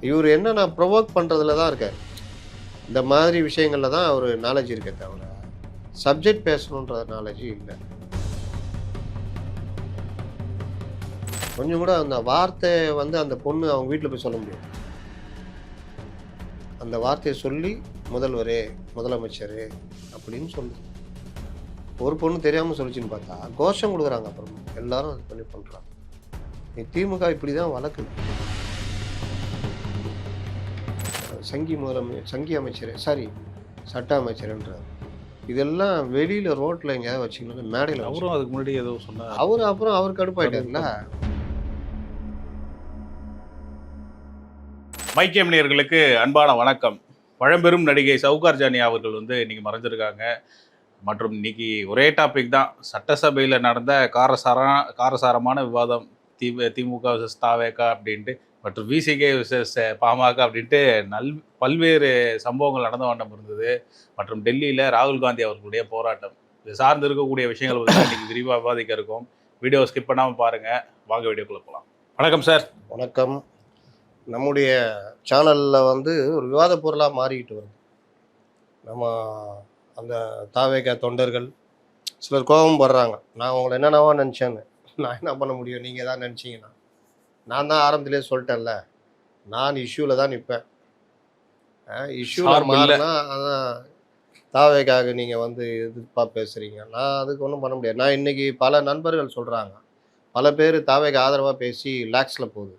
இவர் என்னன்னா ப்ரொவோக் பண்ணுறதுல தான் இருக்கார். இந்த மாதிரி விஷயங்களில் தான் அவர் நாலேஜ் இருக்கே தவிர சப்ஜெக்ட் பேசணுன்ற நாலேஜ் இல்லை. கொஞ்சம் கூட அந்த வார்த்தை அந்த பொண்ணு அவங்க வீட்டில் போய் சொல்ல முடியும். அந்த வார்த்தையை சொல்லி முதல்வரே, முதலமைச்சர் அப்படின்னு சொல்லு. ஒரு பொண்ணு தெரியாமல் சொல்லிச்சுன்னு பார்த்தா கோஷம் கொடுக்குறாங்க. அப்புறம் எல்லாரும் அது பண்ணி பண்ணுறாங்க. திமுக இப்படி தான் வழக்கு. சங்கி அமைச்சர் சட்ட அமைச்சர்ன்றார். இதெல்லாம் வெளியில் ரோட்டில் எங்கேயாவது வச்சுக்கணும், மேடையில். அவரும் அதுக்கு முன்னாடி ஏதோ சொன்னார். அப்புறம் அவர் கடுப்பாயிட்டார்ல. மைக்கேம் நேயர்களுக்கு அன்பான வணக்கம். பழம்பெரும் நடிகை சவுகார் ஜானி அவர்கள் இன்னைக்கு மறைஞ்சிருக்காங்க. மற்றும் இன்னைக்கு ஒரே டாபிக் தான், சட்டசபையில் நடந்த காரசாரமான விவாதம், திமுக விசஸ் தாவேகா அப்படின்ட்டு, மற்றும் விசிகே விசஸ் பாமக அப்படின்ட்டு பல்வேறு சம்பவங்கள் நடந்த வண்ணம் இருந்தது. மற்றும் டெல்லியில் ராகுல் காந்தி அவர்களுடைய போராட்டம், இது சார்ந்து இருக்கக்கூடிய விஷயங்கள் இன்னைக்கு விரிவாக விவாதிக்க இருக்கோம். வீடியோ ஸ்கிப் பண்ணாமல் பாருங்கள். வாங்க வீடியோக்குள்ள போகலாம். வணக்கம் சார். வணக்கம். நம்முடைய சேனலில் ஒரு விவாத பொருளாக மாறிக்கிட்டு வருது. நம்ம அந்த தாவேகா தொண்டர்கள் சிலர் கோபம் படுறாங்க. நான் உங்களை என்னென்னவோ நினச்சேன்னு. நான் என்ன பண்ண முடியும், நீங்கள் தான் நினச்சிங்கன்னா. நான் தான் ஆரம்பத்திலே சொல்லிட்டேன்ல, நான் இஷ்யூவில் தான் நிற்பேன். இஷ்யூவில் மாறினா அதான் தாவேக்காக நீங்கள் எதிர்ப்பாக பேசுகிறீங்க. நான் அதுக்கு ஒன்றும் பண்ண முடியாது. நான் இன்றைக்கி பல நண்பர்கள் சொல்கிறாங்க, பல பேர் தாவேக்கு ஆதரவாக பேசி லேக்ஸில் போகுது.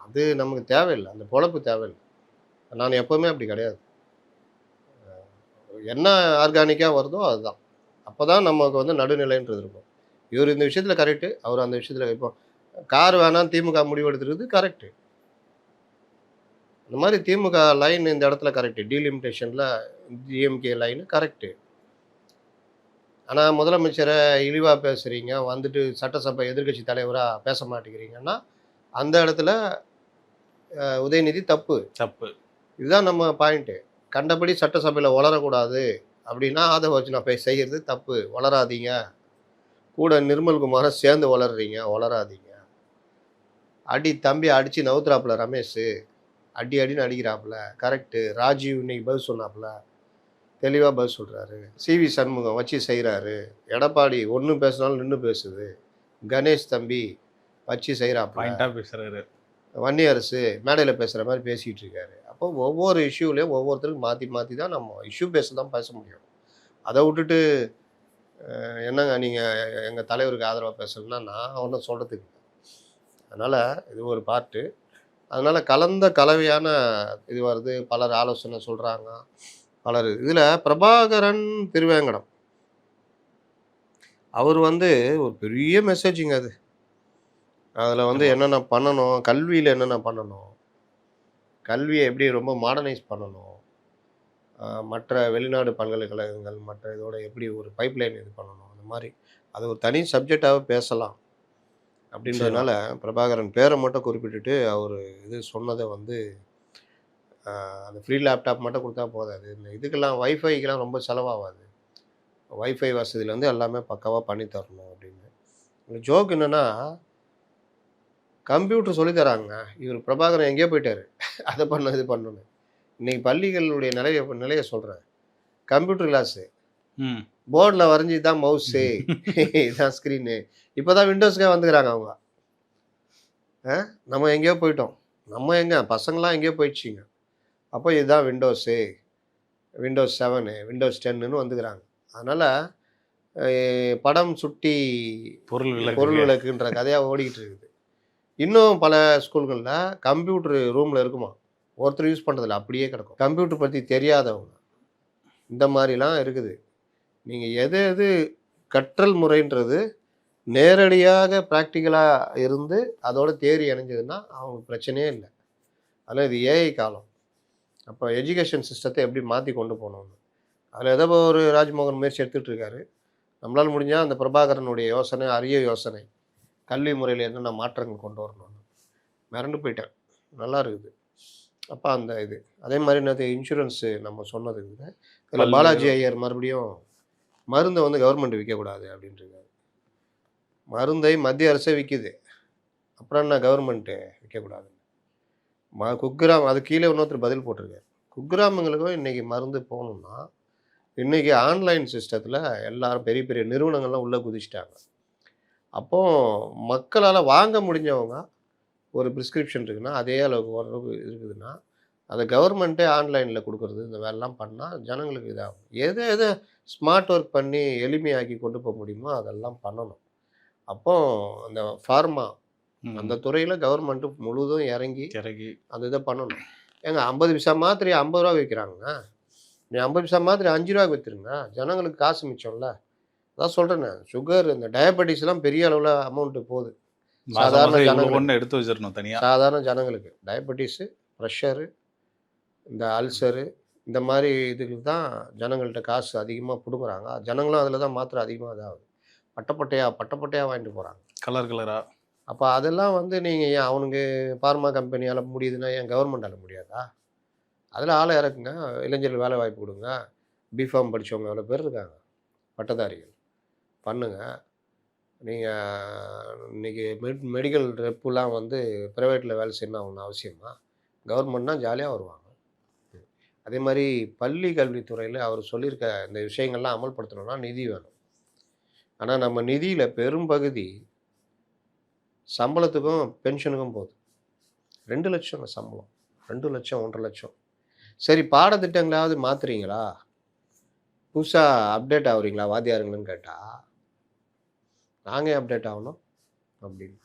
அது நமக்கு தேவையில்லை, அந்த பொழப்பு தேவையில்லை. நான் எப்போவுமே அப்படி கிடையாது. என்ன ஆர்கானிக்காக வருதோ அதுதான். அப்போ தான் நமக்கு நடுநிலைன்றது இருக்கும். இவர் இந்த விஷயத்தில் கரெக்டு, அவர் அந்த விஷயத்தில். இப்போ கார் வேணாம் திமுக முடிவெடுத்துருக்குது கரெக்டு. இந்த மாதிரி திமுக லைன் இந்த இடத்துல கரெக்டு, டீலிமிட்டேஷனில் டிஎம்கே லைனு கரெக்டு. ஆனால் முதலமைச்சரை இழிவாக பேசுகிறீங்க, சட்டசபை எதிர்கட்சி தலைவராக பேச மாட்டேங்கிறீங்கன்னா அந்த இடத்துல உதயநிதி தப்பு. இதுதான் நம்ம பாயிண்ட்டு. கண்டபடி சட்டசபையில் வளரக்கூடாது அப்படின்னா அதை வச்சு நான் போய் செய்கிறது தப்பு. வளராதீங்க. கூட நிர்மல்குமாரை சேர்ந்து வளராதீங்க. தம்பி அடித்து நவுத்துறாப்புல ரமேஷ், அடின்னு அடிக்கிறாப்புல கரெக்டு. ராஜீவ் இன்னைக்கு பதில் சொன்னாப்புல, தெளிவாக பதில் சொல்கிறாரு. சிவி சண்முகம் வச்சு செய்கிறாரு. எடப்பாடி ஒன்று பேசினாலும் நின்று பேசுது. கணேஷ் தம்பி வச்சு செய்கிறாப்புல பேசுகிறாரு. வன்னியரசு மேடையில் பேசுகிற மாதிரி பேசிகிட்டு இருக்காரு. அப்போ ஒவ்வொரு இஷ்யூலையும் ஒவ்வொருத்தருக்கும் மாற்றி தான் நம்ம இஷ்யூ பேச முடியும். அதை விட்டுட்டு என்னங்க நீங்கள் எங்கள் தலைவருக்கு ஆதரவாக பேசணுன்னா நான் ஒன்றும் சொல்கிறதுக்கு. அதனால் இது ஒரு பார்ட்டு. அதனால் கலவையான இது வருது. பலர் ஆலோசனை சொல்கிறாங்க, பலர். இதில் பிரபாகரன் திருவேங்கடம் அவர் ஒரு பெரிய மெசேஜிங்க. அது அதில் என்னென்ன பண்ணணும், கல்வியில் என்னென்ன பண்ணணும், கல்வியை எப்படி ரொம்ப மாடர்னைஸ் பண்ணணும், மற்ற வெளிநாடு பல்கலைக்கழகங்கள் மற்ற இதோட எப்படி ஒரு பைப்லைன் இது பண்ணணும், அந்த மாதிரி அது ஒரு தனி சப்ஜெக்டாகவே பேசலாம் அப்படின்றதுனால பிரபாகரன் பேரை மட்டும் குறிப்பிட்டுட்டு அவர் இது சொன்னதை அந்த ஃப்ரீ லேப்டாப் மட்டும் கொடுத்தா போதாது. இந்த இதுக்கெல்லாம் வைஃபைக்கெலாம் ரொம்ப செலவாகாது. வைஃபை வசதியில் எல்லாமே பக்காவாக பண்ணி தரணும் அப்படின்னு. ஜோக் என்னென்னா, கம்ப்யூட்டர் சொல்லித்தராங்க, இவர் பிரபாகரன் எங்கேயோ போயிட்டார், அதை பண்ண இது பண்ணணும். இன்றைக்கி பள்ளிகளுடைய நிலையை சொல்கிறேன். கம்ப்யூட்டர் கிளாஸு போர்டில் வரைஞ்சி தான் மவுஸு, இதுதான் ஸ்க்ரீனு. இப்போ தான் விண்டோஸ்க்கே வந்துக்கிறாங்க அவங்க. நம்ம எங்கேயோ போயிட்டோம். நம்ம எங்கே பசங்களாம் எங்கேயோ போயிடுச்சிங்க. அப்போ இதுதான் விண்டோஸு, விண்டோஸ் 7, விண்டோஸ் 10ன்னு வந்துக்கிறாங்க. அதனால் படம் சுட்டி பொருள் விளக்குன்ற கதையாக ஓடிக்கிட்டு இருக்குது. இன்னும் பல ஸ்கூல்களில் கம்ப்யூட்டர் ரூமில் இருக்குமா, ஒருத்தர் யூஸ் பண்ணுறதில்ல, அப்படியே கிடக்கும். கம்ப்யூட்டர் பற்றி தெரியாதவங்க இந்த மாதிரிலாம் இருக்குது. நீங்கள் எது கற்றல் முறைன்றது நேரடியாக ப்ராக்டிக்கலாக இருந்து அதோட தேரி அணைஞ்சதுன்னா அவங்களுக்கு பிரச்சனையே இல்லை. அதனால் இது ஏஐ காலம். அப்போ எஜுகேஷன் சிஸ்டத்தை எப்படி மாற்றி கொண்டு போகணும்னு அதில் ஏதோ ஒரு ராஜ்மோகன் முயற்சி எடுத்துகிட்டு இருக்காரு. நம்மளால் முடிஞ்சால் அந்த பிரபாகரனுடைய யோசனை, அரிய யோசனை, கல்வி முறையில் என்னென்ன மாற்றங்கள் கொண்டு வரணும்னு மிரண்டு போயிட்டேன். நல்லா இருக்குது. அப்போ அந்த இது அதே மாதிரி நேற்று இன்சூரன்ஸு நம்ம சொன்னது இருக்குது. இதில் பாலாஜி ஐயர் மறுபடியும் மருந்தை கவர்மெண்ட் விற்கக்கூடாது அப்படின்ட்டுருக்காரு. மருந்தை மத்திய அரசே விற்கிது, அப்புறம் என்ன கவர்மெண்ட்டு விற்கக்கூடாது? குக்கிராமம் அது கீழே இன்னொருத்தர் பதில் போட்டிருக்காரு. குக்கிராமங்களுக்கும் இன்றைக்கி மருந்து போகணுன்னா இன்றைக்கி ஆன்லைன் சிஸ்டத்தில் எல்லாரும் பெரிய பெரிய நிறுவனங்கள்லாம் உள்ளே குதிச்சிட்டாங்க. அப்போது மக்களால் வாங்க முடிஞ்சவங்க ஒரு ப்ரிஸ்கிரிப்ஷன் இருக்குன்னா அதே அளவுக்கு ஓரளவுக்கு இருக்குதுன்னா அதை கவர்மெண்ட்டே ஆன்லைனில் கொடுக்குறது இந்த வேலைலாம் பண்ணால் ஜனங்களுக்கு இதாகும். எதை எதை ஸ்மார்ட் ஒர்க் பண்ணி எளிமையாக்கி கொண்டு போக முடியுமோ அதெல்லாம் பண்ணணும். அப்போ அந்த ஃபார்மா அந்த துறையில் கவர்மெண்ட்டு முழுதும் இறங்கி அந்த இதை பண்ணணும். ஏங்க 50 பைசா மாத்திரையை 50 ரூபா விற்கிறாங்க. நீ 50 பைசா மாத்திரை 5 ரூபாய்க்கு விற்றுருங்க, ஜனங்களுக்கு காசு மிச்சம்ல. அதான் சொல்கிறேன்னு, சுகர் இந்த டயபெட்டிஸ்லாம் பெரிய அளவில் அமௌண்ட்டு போகுது. சாதாரண ஜனங்களுக்கு எடுத்து வச்சிடணும் தனியாக. சாதாரண ஜனங்களுக்கு டயபெட்டிஸு, ப்ரெஷரு, இந்த அல்சரு இந்த மாதிரி இதுக்கு தான் ஜனங்கள்கிட்ட காசு அதிகமாக பிடுங்குறாங்க. ஜனங்களும் அதில் தான் மாத்திரை அதிகமாக இதாகுது. பட்டப்பட்டையாக வாங்கிட்டு போகிறாங்க, கலர் கலராக. அப்போ அதெல்லாம் வந்து நீங்கள் ஏன் அவனுக்கு ஃபார்மா கம்பெனியால் முடியுதுன்னா ஏன் கவர்மெண்டால் முடியாதா? அதில் ஆளை இறக்குங்க, இளைஞர்கள் வேலை வாய்ப்பு கொடுங்க. பிஃபார்ம் படித்தவங்க எவ்வளோ பேர் இருக்காங்க, பட்டதாரிகள். பண்ணுங்கள். நீங்கள் இன்றைக்கி மெடிக்கல் ரெப்புலாம் வந்து ப்ரைவேட்டில் வேலை செய்யணும் ஒன்று அவசியமா? கவர்மெண்ட்னா ஜாலியாக வருவாங்க. அதே மாதிரி பள்ளி கல்வித்துறையில் அவர் சொல்லியிருக்க இந்த விஷயங்கள்லாம் அமல்படுத்தணும்னா நிதி வேணும். ஆனால் நம்ம நிதியில் பெரும்பகுதி சம்பளத்துக்கும் பென்ஷனுக்கும் போகுது. 2 லட்சங்க சம்பளம், 2 லட்சம் 1.5 லட்சம். சரி, பாடத்திட்டங்களாவது மாற்றுறீங்களா? புதுசாக அப்டேட் ஆகுறீங்களா வாத்தியாருங்கன்னு கேட்டால் நாங்கள் அப்டேட் ஆகணும் அப்படின்னு.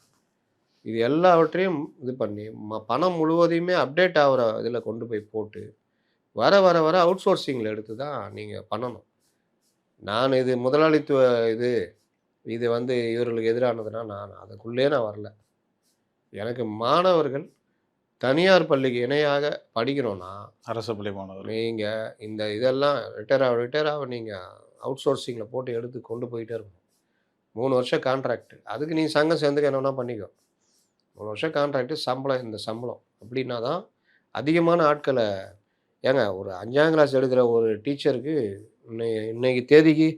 இது எல்லாவற்றையும் இது பண்ணி பணம் முழுவதையுமே அப்டேட் ஆகிற இதில் கொண்டு போய் போட்டு வர வர வர அவுட் சோர்சிங்கில் எடுத்து தான் நீங்கள் பண்ணணும். நான் இது முதலாளித்துவ இது வந்து இவர்களுக்கு எதிரானதுன்னா நான் அதுக்குள்ளே நான் வரல. எனக்கு மாணவர்கள் தனியார் பள்ளிக்கு இணையாக படிக்கணும்னா அரசு பள்ளி மாணவர் நீங்கள் இந்த இதெல்லாம் ரிட்டையர் ஆக நீங்கள் அவுட் சோர்சிங்கில் போட்டு எடுத்து கொண்டு போயிட்டே இருக்கணும். 3 வருஷம் கான்ட்ராக்ட், அதுக்கு நீ சங்கம் சேர்ந்துக்க என்ன வேணால் பண்ணிக்கோ. 3 வருஷம் கான்ட்ராக்டு, சம்பளம் இந்த சம்பளம் அப்படின்னா தான் அதிகமான ஆட்களை. ஏங்க ஒரு 5ஆம் கிளாஸ் எடுக்கிற ஒரு டீச்சருக்கு இன்னைக்கு தேதிக்கு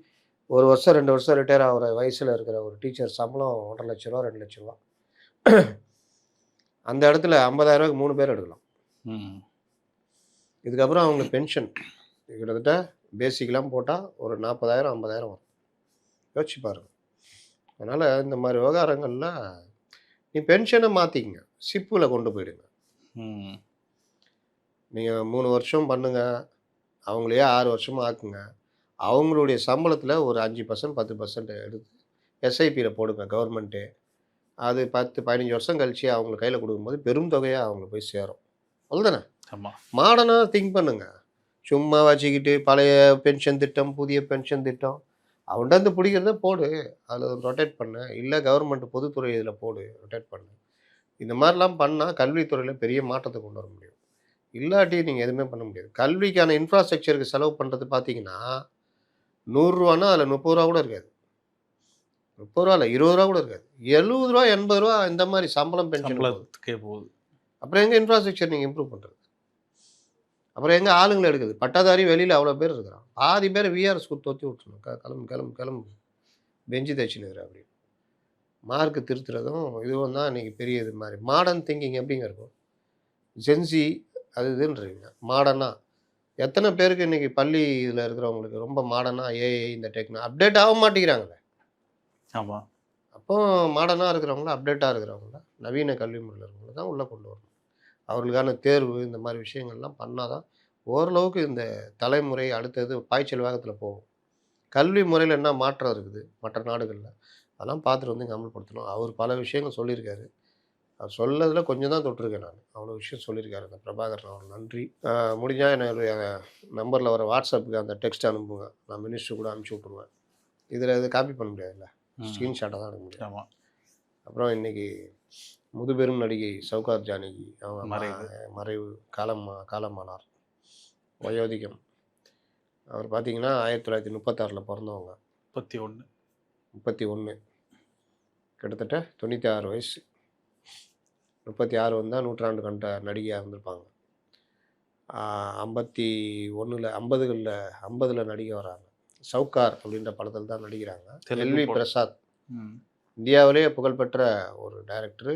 1 வருஷம் 2 வருஷம் ரிட்டையர் ஆகிற வயசில் இருக்கிற ஒரு டீச்சர் சம்பளம் 1.5 லட்ச ரூபா 2 லட்ச ரூபா. அந்த இடத்துல 50,000 ரூபாய்க்கு 3 பேர் எடுக்கலாம். இதுக்கப்புறம் அவங்களுக்கு பென்ஷன் கிட்டத்தட்ட பேசிக்கெலாம் போட்டால் ஒரு 40,000 50,000 வரும். யோசிச்சு பாருங்க. அதனால் இந்த மாதிரி விவகாரங்களில் நீ பென்ஷனை மாற்றிக்கங்க, சிப்பில் கொண்டு போயிடுங்க. நீங்கள் 3 வருஷம் பண்ணுங்கள், அவங்களையே 6 வருஷமாக ஆக்குங்க. அவங்களுடைய சம்பளத்தில் ஒரு 5% 10% எடுத்து எஸ்ஐபியில் போடுங்க கவர்மெண்ட்டே. அது 10-15 வருஷம் கழிச்சு அவங்க கையில் கொடுக்கும்போது பெரும் தொகையாக அவங்க போய் சேரும். அவ்வளோதானே? ஆமாம். மாடர்னாக திங்க் பண்ணுங்க. சும்மா வச்சுக்கிட்டு பழைய பென்ஷன் திட்டம், புதிய பென்ஷன் திட்டம், அவன்கிட்ட வந்து பிடிக்கிறத போடு, அதில் ரொட்டேட் பண்ணு. இல்லை கவர்மெண்ட் பொதுத்துறை இதில் போடு, ரொட்டேட் பண்ணு. இந்த மாதிரிலாம் பண்ணால் கல்வித்துறையில் பெரிய மாற்றத்தை கொண்டு வர முடியும். இல்லாட்டி நீங்கள் எதுவுமே பண்ண முடியாது. கல்விக்கான இன்ஃப்ராஸ்ட்ரக்சருக்கு செலவு பண்ணுறது பார்த்தீங்கன்னா 100 ரூபான்னா அதில் 30 ரூபா கூட இருக்காது. 30 ரூபா இல்லை, 20 ரூபா கூட இருக்காது. 70 ரூபா 80 ரூபா இந்த மாதிரி சம்பளம் பென்ஷன் போகுது. அப்புறம் எங்கே இன்ஃப்ராஸ்ட்ரக்சர் நீங்கள் இம்ப்ரூவ் பண்ணுறது? அப்புறம் எங்கே ஆளுங்களை எடுக்குது? பட்டாதாரி வெளியில் அவ்வளோ பேர் இருக்கிறான், பாதி பேர் விஆர் ஸ்கூல் தொத்தி விட்டுருணும். கிளம்பு பெஞ்சு தைச்சினுக்கிற அப்படின்னு. மார்க்கு திருத்துறதும் இதுவும் தான் இன்றைக்கி பெரிய இது மாதிரி. மாடர்ன் திங்கிங் எப்படிங்க இருக்கும்? ஜென்சி அது இதுன்றீங்க மாடர்னாக. எத்தனை பேருக்கு இன்றைக்கி பள்ளி இதில் இருக்கிறவங்களுக்கு ரொம்ப மாடர்னாக ஏஐ இந்த அப்டேட் ஆக மாட்டேங்கிறாங்களே. ஆமாம். அப்போ மாடர்னாக இருக்கிறவங்கள, அப்டேட்டாக இருக்கிறவங்கள, நவீன கல்வி முறையில் இருக்கிறவங்கள தான் உள்ளே கொண்டு வரணும். அவர்களுக்கான தேர்வு இந்த மாதிரி விஷயங்கள்லாம் பண்ணால் தான் ஓரளவுக்கு இந்த தலைமுறை அடுத்தது பாய்ச்சல் வேகத்தில் போகும். கல்வி முறையில் என்ன மாற்றம் இருக்குது மற்ற நாடுகளில், அதெல்லாம் பார்த்துட்டு வந்து இங்கே அமல்படுத்தணும். அவர் பல விஷயங்கள் சொல்லியிருக்காரு. அவர் சொல்லதில் கொஞ்சம் தான் தொட்டிருக்கேன் நான். அவ்வளோ விஷயம் சொல்லியிருக்காரு அந்த பிரபாகரன் அவர். நன்றி. முடிஞ்சால் என்னுடைய நம்பரில் வர வாட்ஸ்அப்புக்கு அந்த டெக்ஸ்ட் அனுப்புங்க, நான் மினிஸ்டர் கூட அனுப்பிச்சி விட்ருவேன். இதில் இது காப்பி பண்ண முடியாதுல்ல, ஸ்க்ரீன்ஷாட்டை தான் எடுக்க முடியும். ஆமாம். அப்புறம் இன்றைக்கி முதுபெரும் நடிகை சௌகார் ஜானகி அவங்க மறைவு காலமானார். வயோதிகம். அவர் பார்த்தீங்கன்னா 1936 பிறந்தவங்க. 31 கிட்டத்தட்ட 96 வயசு. 36 வந்தால் நூற்றாண்டு கண்ட நடிகையாக இருந்திருப்பாங்க. 50களில் நடிகை வராங்க. சவுகார் அப்படின்ற படத்தில் தான் நடிக்கிறாங்க. எல்வி பிரசாத் இந்தியாவிலேயே புகழ்பெற்ற ஒரு டைரக்டரு.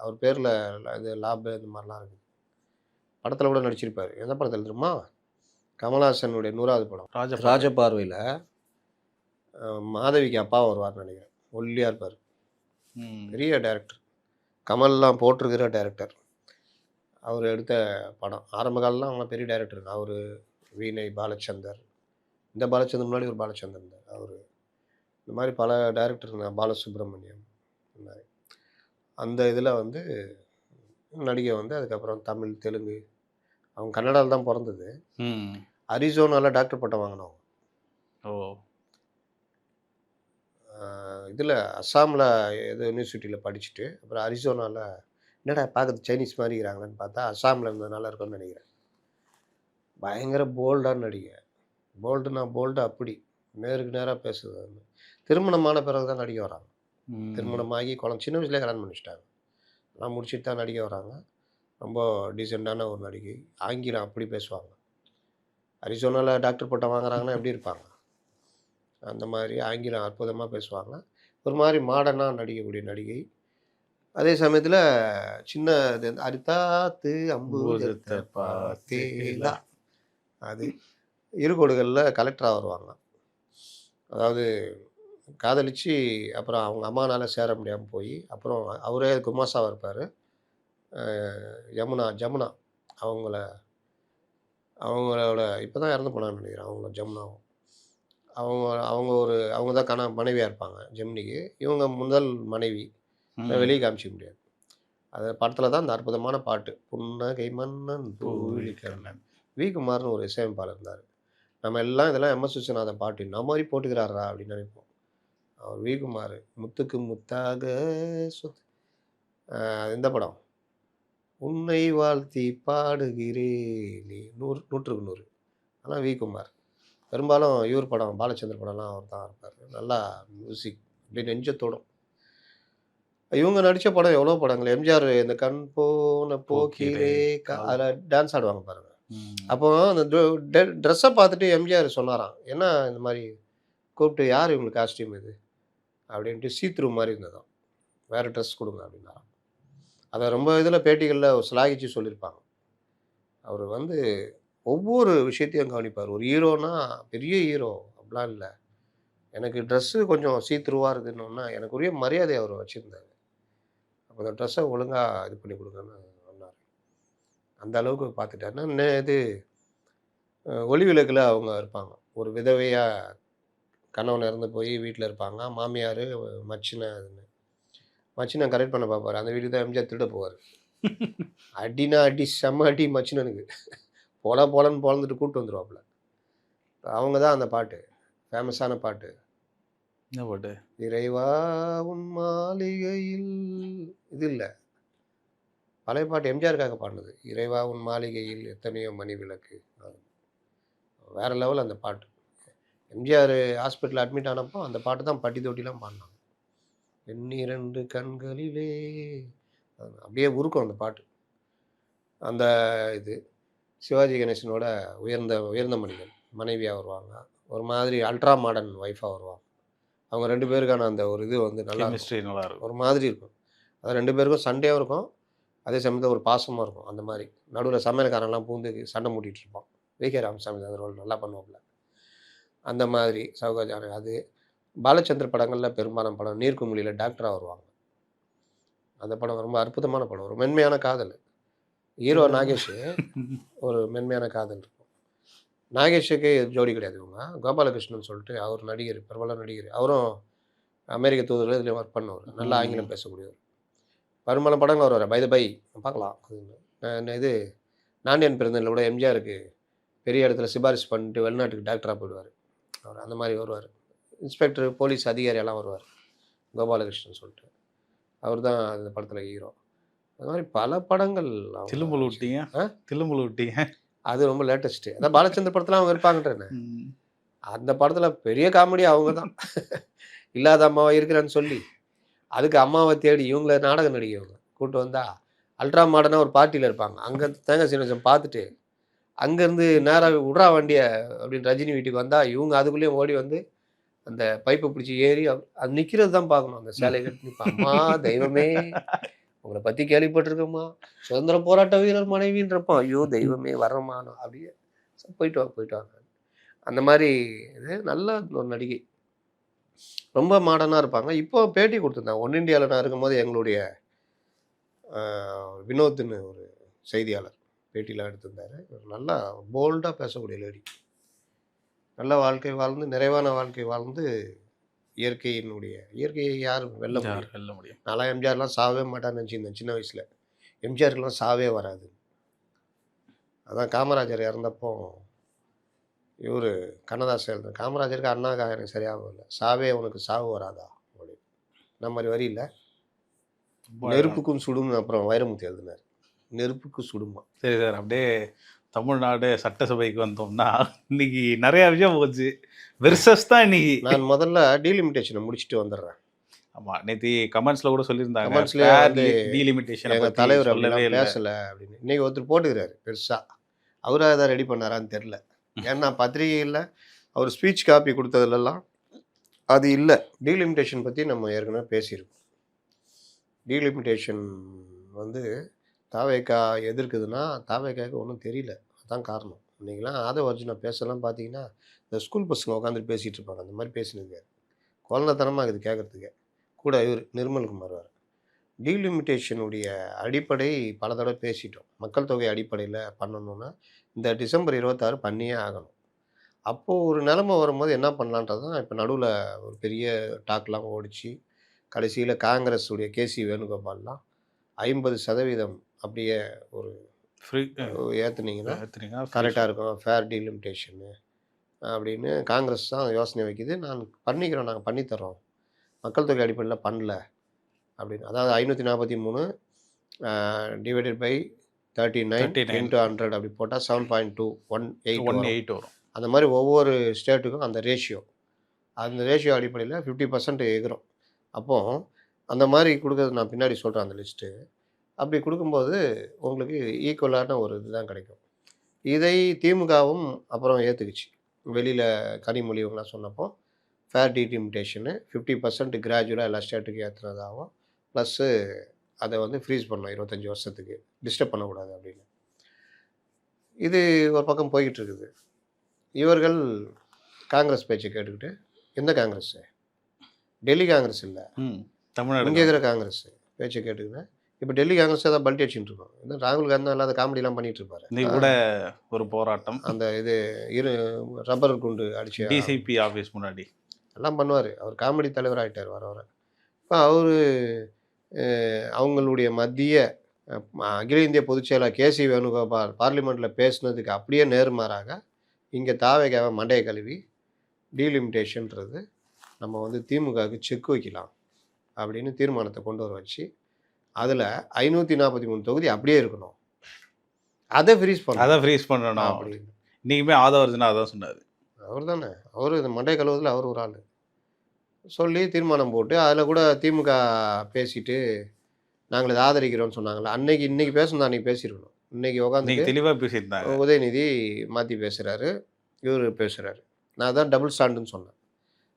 அவர் பேரில் இது லாபு இந்த மாதிரிலாம் இருக்குது. படத்தில் கூட நடிச்சிருப்பார். எந்த படத்தில் தெரியுமா? கமலஹாசனுடைய 100வது படம் ராஜபார்வை. ராஜபார்வையில் மாதவிக்கு அப்பா வருவார்னு நினைக்கிறேன். ஒல்லியாக இருப்பார். ம். பெரிய டைரக்டர். கமல்லாம் போட்டிருக்கிற டைரக்டர். அவர் எடுத்த படம். ஆரம்ப காலம்லாம் அவங்க பெரிய டைரக்டருங்க. அவர் வீணை பாலச்சந்தர். இந்த பாலச்சந்தர் முன்னாடி ஒரு பாலச்சந்தர் இருந்தார். அவர் இந்த மாதிரி பல டைரக்டருங்க. பாலசுப்ரமணியம் இந்த மாதிரி. அந்த இதில் வந்து நடிகை வந்து அதுக்கப்புறம் தமிழ், தெலுங்கு. அவங்க கன்னடாவில் தான் பிறந்தது. ம். அரிசோனாவில் டாக்டர் பட்டம் வாங்கினவங்க. ஓ. இதில் அஸ்ஸாமில் ஏதோ யூனிவர்சிட்டியில் படிச்சுட்டு அப்புறம் அரிசோனாவில் என்னடா பார்க்குறது சைனீஸ் மாதிரி இருக்கிறாங்களான்னு பார்த்தா அஸ்ஸாமில் இருந்ததுனால இருக்கும்னு நினைக்கிறேன். பயங்கர போல்டான நடிகை. போல்டு அப்படி நேருக்கு நேராக பேசுது. திருமணமான பிறகு தான் நடிக்க வராங்க. ம். திருமணமாகி சின்ன வயசுலேயே கல்யாணம் பண்ணிச்சிட்டாங்க. எல்லாம் முடிச்சுட்டு தான் நடிக்க வராங்க. ரொம்ப டீசெண்டான ஒரு நடிகை. ஆங்கிலம் அப்படி பேசுவாங்க. அரிசோனாவில் டாக்டர் பட்டம் வாங்குறாங்கன்னா எப்படி இருப்பாங்க? அந்த மாதிரி ஆங்கிலம் அற்புதமாக பேசுவாங்க. ஒரு மாதிரி மாடர்னாக நடிக்கக்கூடிய நடிகை. அதே சமயத்தில் சின்ன இது அரிதாத்து அம்பூஜத்தை பார்த்தேலா அது இருகோடுகளில் கலெக்டராக வருவாங்க. அதாவது காதலிச்சு அப்புறம் அவங்க அம்மானால் சேர முடியாமல் போய் அப்புறம் அவரே குமாசாவாக இருப்பார். ஜமுனா அவங்களோட இப்போ தான் இறந்து போனாங்கன்னு நினைக்கிறேன். அவங்க ஜமுனாவும் அவங்க தான் மனைவியாக இருப்பாங்க ஜெமினிக்கு. இவங்க முதல் மனைவி. வெளியே காமிச்சிக்க முடியாது. அந்த படத்தில் தான் அந்த அற்புதமான பாட்டு புன்னகை மன்னன் பூவிழிக்கண்ணன். வி குமார்னு ஒரு இசையமைப்பாளர் இருந்தார். நம்ம எல்லாம் இதெல்லாம் எம்எஸ் விஸ்வநாதன் பாட்டு இந்த மாதிரி போட்டுக்கிறாரா அப்படின்னு நினைப்போம். அவர் வி குமார் முத்துக்கு முத்தாக இந்த படம் உன்னை வாழ்த்தி பாடுகிறேன் நீ 100க்கு 100. ஆனால் வி குமார் பெரும்பாலும் இவர் படம் பாலச்சந்தர் படம்லாம் அவர் தான் இருப்பார். நல்லா மியூசிக் அப்படி நெஞ்சத்தோடும். இவங்க நடித்த படம் எவ்வளோ படங்கள். எம்ஜிஆர் இந்த கண் போன போக்கிலே அதில் டான்ஸ் ஆடுவாங்க பாருங்கள். அப்போ அந்த ட்ரெஸ்ஸை பார்த்துட்டு எம்ஜிஆர் சொன்னாராம், என்ன இந்த மாதிரி கூப்பிட்டு யார் இவங்களுக்கு காஸ்டியூம் இது அப்படின்ட்டு சீத்ரூ மாதிரி இருந்ததாம், வேறு ட்ரெஸ் கொடுங்க அப்படின்னாராம். அதை ரொம்ப இதில் பேட்டிகளில் சிலாகிச்சு சொல்லியிருப்பாங்க. அவர் வந்து ஒவ்வொரு விஷயத்தையும் கவனிப்பார். ஒரு ஹீரோனா பெரிய ஹீரோ அப்படிலாம் இல்லை, எனக்கு ட்ரெஸ்ஸு கொஞ்சம் சீத்ரூவாக இருக்குன்னா எனக்கு உரிய மரியாதை அவர் வச்சுருந்தார். அப்போ அந்த ட்ரெஸ்ஸை ஒழுங்காக இது பண்ணி கொடுங்கன்னு சொன்னார். அந்த அளவுக்கு பார்த்துட்டாருன்னா இது ஒளி விளக்கில் அவங்க இருப்பாங்க. ஒரு விதவையாக கணவன் இறந்து போய் வீட்டில் இருப்பாங்க. மாமியார் மச்சினை கரெக்ட் பண்ண பார்ப்பார். அந்த வீட்டுக்கு தான் எம்ஜிஆர் திருட போவார். அடினா அடி செம்ம அடி மச்சினனுக்கு போலன்னு பொழந்துட்டு கூப்பிட்டு வந்துடுவாப்புல. அவங்க தான் அந்த பாட்டு ஃபேமஸான பாட்டு. என்ன பாட்டு? இறைவா உன் மாளிகையில். இது இல்லை, பழைய பாட்டு எம்ஜிஆருக்காக பாடினது. இறைவா உன் மாளிகையில் எத்தனையோ மணி விளக்கு. வேறு லெவல் அந்த பாட்டு. எம்ஜிஆர் ஹாஸ்பிட்டலில் அட்மிட் ஆனப்போ அந்த பாட்டு தான் பட்டி தொட்டிலாம் பாடினாங்க. எண்ணிரண்டு கண்களிலே அப்படியே உருக்கும் அந்த பாட்டு. அந்த இது சிவாஜி கணேசனோட உயர்ந்த மனிதன் மனைவியாக வருவாங்க. ஒரு மாதிரி அல்ட்ரா மாடர்ன் ஒய்ஃபாக வருவாங்க. அவங்க 2 பேருக்கான அந்த ஒரு இது வந்து நல்லா இருக்கும். ஒரு மாதிரி இருக்கும். அது 2 பேருக்கும் சண்டையும் இருக்கும், அதே சமயத்தில் ஒரு பாசமாக இருக்கும். அந்த மாதிரி நடுவில் சமையல்காரன்லாம் பூந்து சண்டை மூட்டிகிட்டு இருப்பான். வி.கே. ராமசாமி அந்த ரோல் நல்லா பண்ணுவாப்புல. அந்த மாதிரி சௌகர்யம். அது பாலச்சந்தர் படங்களில் பெரும்பாலான படம் நீர்க்குமிழியில் டாக்டராக வருவாங்க. அந்த படம் ரொம்ப அற்புதமான படம். ஒரு மென்மையான காதல். ஹீரோ நாகேஷ் ஒரு மென்மையான காதல் இருக்கும். நாகேஷுக்கு ஜோடி கிடையாது. இவங்க கோபாலகிருஷ்ணன் சொல்லிட்டு அவர் நடிகர், பிரபல நடிகர். அவரும் அமெரிக்க தூதரில் இதில் ஒர்க் பண்ணவர். நல்லா ஆங்கிலம் பேசக்கூடியவர். பெரும்பாலான படங்கள் வருவார். பை த பை பார்க்கலாம். இது நாண்டியன் பிறந்ததில் கூட எம்ஜிஆருக்கு பெரிய இடத்துல சிபாரிசு பண்ணிட்டு வெளிநாட்டுக்கு டாக்டராக போயிடுவார். அவர் அந்த மாதிரி வருவார். இன்ஸ்பெக்டர் போலீஸ் அதிகாரியெல்லாம் வருவார் கோபாலகிருஷ்ணன் சொல்லிட்டு. அவர் தான் அந்த படத்தில் ஹீரோ. அது மாதிரி பல படங்கள். தில்லுமுழு விட்டீங்க அது ரொம்ப லேட்டஸ்ட்டு. அதான் பாலச்சந்தர் படத்தில் அவங்க இருப்பாங்கன்றேன். அந்த படத்தில் பெரிய காமெடி அவங்க தான். இல்லாத அம்மாவை இருக்கிறான்னு சொல்லி அதுக்கு அம்மாவை தேடி இவங்கள நாடக நடிகவங்க கூப்பிட்டு வந்தால் அல்ட்ரா மாடர்னாக ஒரு பார்ட்டியில் இருப்பாங்க. அங்கே தேங்காய் சீனிவாசன் பார்த்துட்டு அங்கேருந்து நேராக விட்றா வண்டியை அப்படின்னு ரஜினி வீட்டுக்கு வந்தால் இவங்க அதுக்குள்ளேயும் ஓடி வந்து அந்த பைப்பை பிடிச்சி ஏறி அது நிற்கிறது தான் பார்க்கணும். அந்த சேலை கட்டி அம்மா தெய்வமே உங்கள பத்தி கேள்விப்பட்டிருக்கேம்மா. சுதந்திர போராட்ட வீரர் மனைவின்றப்போ, ஐயோ தெய்வமே வரேம்மா நான் அப்படியே போயிட்டு வாங்க, போயிட்டு வாங்க. அந்த மாரி இது நல்ல ஒரு நடிகை. ரொம்ப மாடர்னா இருப்பாங்க. இப்போ பேட்டி குடுத்துருந்தாங்க. ஒன் இண்டியால நான் இருக்கும்போது எங்களுடைய அ வினோத்ன்னு ஒரு செய்தியாளர் பேட்டிலாம் எடுத்திருந்தாரு. நல்லா போல்டா பேசக்கூடிய லேடி. நல்ல வாழ்க்கை வாழ்ந்து, நிறைவான வாழ்க்கை வாழ்ந்து, இயற்கையை யார் வெல்ல யார் முடியும்? வெல்ல முடியும்? நான்லாம் எம்ஜிஆர்லாம் சாவவே மாட்டார்ன்னு நெனச்சிருந்தேன் சின்ன வயசுல. எம்ஜிஆருக்குலாம் சாவே வராது. அதான் காமராஜர் இறந்தப்போ, இவரு கண்ணதாசன் எழுதின காமராஜருக்கு அண்ணாக்கா எனக்கு சரியா வரல. "சாவே உனக்கு சாவு வராதா?" அப்படின்னு. இந்த மாரி வரி இல்ல. ரொம்ப அழகா. நெருப்புக்கும் சுடும்னு அப்புறம் வைரமுத்து எழுதினாரு. நெருப்புக்கு சுடுமா. சரி சார், அப்படியே தமிழ்நாடு சட்டசபைக்கு வந்தோம்னா, இன்னைக்கு நெறைய விஷயம் போச்சு. வெர்சஸ் தான் இன்னைக்கு. நான் முதல்ல டீலிமிட்டேஷன முடிச்சுட்டு வந்துடுறேன். ஆமா, நேத்து கமெண்ட்ஸ்ல கூட சொல்லியிருந்தாங்க. கமெண்ட்ஸ்லயே வந்து டீலிமிட்டேஷன எங்க பத்தி தலைவர் சொல்லவே அப்படிலாம் இல்ல. பேசல அப்படின்னு. இன்னைக்கு ஒருத்தர் போட்டுக்கிறாரு பெருசா. அவரா எதா ரெடி பண்ணாரான்னு தெரியல. ஏன்னா பத்திரிகையில அவர் ஸ்பீச் காப்பி குடுத்ததுலலாம் அது இல்ல. டீலிமிட்டேஷன் பத்தி நம்ம ஏற்கனவே பேசியிருக்கோம். டீலிமிட்டேஷன் வந்து தாவேகா எதிர்க்குதுன்னா, தாவேகாவுக்கு ஒண்ணும் தெரியல. அதான் காரணம். இன்னைக்கெல்லாம் ஆதவ அர்ஜுனா பேசலாம் பார்த்தீங்கன்னா, இந்த ஸ்கூல் பசங்க உட்காந்துட்டு பேசிட்டு இருப்பாங்க. அந்த மாரி பேசினுருக்காரு. குழந்தைத்தனமா இருக்குது கேட்கறதுக்கே. கூட இவரு நிர்மல்குமார் வேற. டீலிமிட்டேஷனுடைய அடிப்படை பல தடவ பேசிட்டோம். மக்கள் தொகை அடிப்படையில பண்ணணும்னா, இந்த டிசம்பர் 26 பண்ணியே ஆகணும். அப்போ ஒரு நிலைமை வரும்போது என்ன பண்ணலான்றது தான் இப்ப நடுவுல ஒரு பெரிய டாக்லாம் ஓடிச்சு. கடைசியில காங்கிரஸ் உடைய கேசி வேணுகோபால்லாம் 50% அப்படியே ஒரு ஃப்ரீ ஏத்துனீங்கன்னா ஏத்துனீங்கன்னா கரெக்ட்டா இருக்கும். ஃபேர் டீலிமிட்டேஷன்னு அப்படின்னு காங்கிரஸ் தான் யோசனை வைக்குது. பண்ணிக்கிறோம். நாங்க பண்ணி தர்றோம். மக்கள் தொகை அடிப்படையில பண்ணல அப்படின்னு. அதாவது 543 டிவைடட் பை 39 39 இன்டூ 100 அப்படி போட்டா 7.218 வரும். 18 வரும். அந்த மாரி ஒவ்வொரு ஸ்டேட்டுக்கும் அந்த ரேஷியோ. அந்த ரேஷியோ அடிப்படையில 50% எகுரும். அப்போ அந்த மாரி குடுக்கறது நான் பின்னாடி சொல்றேன் அந்த லிஸ்ட்டு. அப்படி குடுக்கும்போது உங்களுக்கு ஈக்குவலான ஒரு இதுதான் கிடைக்கும். இதை திமுகவும் அப்புறம் ஏத்துக்குச்சு. வெளியில கனிமொழி இவங்கலாம் சொன்னப்போ, ஃபேர் டீலிமிட்டேஷனு 50% கிராஜுவலா எல்லா ஸ்டேட்டுக்கும் ஏத்துனதாவும், ப்ளஸ்ஸு அத வந்து ஃப்ரீஸ் பண்ணணும் 25 வருஷத்துக்கு. டிஸ்டர்ப் பண்ணக்கூடாது அப்படின்னு. இது ஒரு பக்கம் போய்க்கிட்டு இருக்குது. இவர்கள் காங்கிரஸ் பேச்ச கேட்டுக்கிட்டு எந்த காங்கிரஸு? டெல்லி காங்கிரஸ் இல்ல. தமிழ்நாடு இங்க இருக்கிற காங்கிரஸ் பேச்ச கேட்டுக்கின்னு, இப்ப டெல்லி காங்கிரஸ் தான் பல்டி அடிச்சுட்டு இருக்கோம். என்ன ராகுல் காந்தி தான் இல்லாத காமெடிலாம் பண்ணிட்டு இருப்பாரு. இன்னைக்கு கூட ஒரு போராட்டம். அந்த இது ரப்பர் குண்டு அடிச்சு டிசிபி ஆபீஸ் முன்னாடி எல்லாம் பண்ணுவாரு. அவர் காமெடி தலைவர் ஆயிட்டாரு வர வர. இப்ப அவரு அவங்களுடைய மத்திய அகில இந்திய பொதுச் செயலாளர் கேசி வேணுகோபால் பார்லிமெண்ட்ல பேசுனதுக்கு அப்படியே நேர்மாறாக, இங்க தாவேகாவ மண்டைய கழுவி டீலிமிட்டேஷன்றது நம்ம வந்து திமுகவுக்கு செக் வைக்கலாம் அப்படின்னு தீர்மானத்த கொண்டு வர வச்சு, அதுல 543 தொகுதி அப்படியே இருக்கணும். அத ஃப்ரீஸ் பண்ணணும் பண்ணணும். அப்படின்னு. இன்னைக்குமே ஆதவர்ஜனா அதான் சொன்னாரு. அவர்தானே. அவரு இந்த மண்டைய கழுவுறதுல அவரு ஒரு ஆளு. சொல்லி தீர்மானம் போட்டு, அதுல கூட திமுக பேசிட்டு, நாங்கள் இத ஆதரிக்கிறோம்னு சொன்னாங்கல்ல. இன்னைக்கு பேசணும் அன்னைக்கு பேசியிருக்கணும். இன்னைக்கு இன்னைக்கு உட்காந்துட்டு தெளிவா பேசியிருந்தாங்க. உதயநிதி மாத்தி பேசுறாரு. இவரு பேசுறாரு. நான் அதான் டபுள் ஸ்டாண்டுன்னு சொன்னேன்.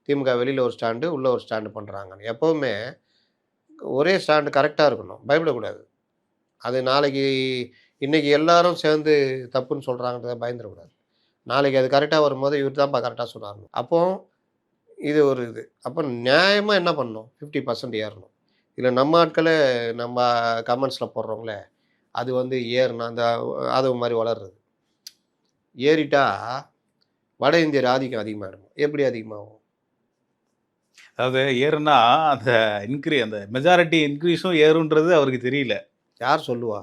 திமுக வெளியில ஒரு ஸ்டாண்டு, உள்ள ஒரு ஸ்டாண்டு பண்றாங்கன்னு. எப்பவுமே ஒரே ஸ்டாண்டு கரெக்ட்டா இருக்கணும். பயப்படக்கூடாது. அது இன்னைக்கு எல்லாரும் சேர்ந்து தப்புன்னு சொல்றாங்கன்றத பயந்துறக்கூடாது. நாளைக்கு அது கரெக்ட்டா வரும்போது, இவரு தான்ப்பா கரெக்ட்டா சொன்னாருன்னு. அப்போ இது ஒரு இது. அப்ப நியாயமா என்ன பண்ணணும்? 50% ஏறணும். இதுல நம்ம ஆட்களே நம்ம கமெண்ட்ஸ்ல போடுறோங்களே, அது வந்து ஏறுனா அந்த ஆதவ மாரி வளர்றது. ஏறிட்டா வட இந்தியர் ஆதிக்கம் அதிகமாயிடும். எப்படி அதிகமாகும்? அதாவது ஏறுனா அந்த மெஜாரிட்டி இன்க்ரீஸும் ஏறுன்றது அவருக்கு தெரியல. யார் சொல்லுவா?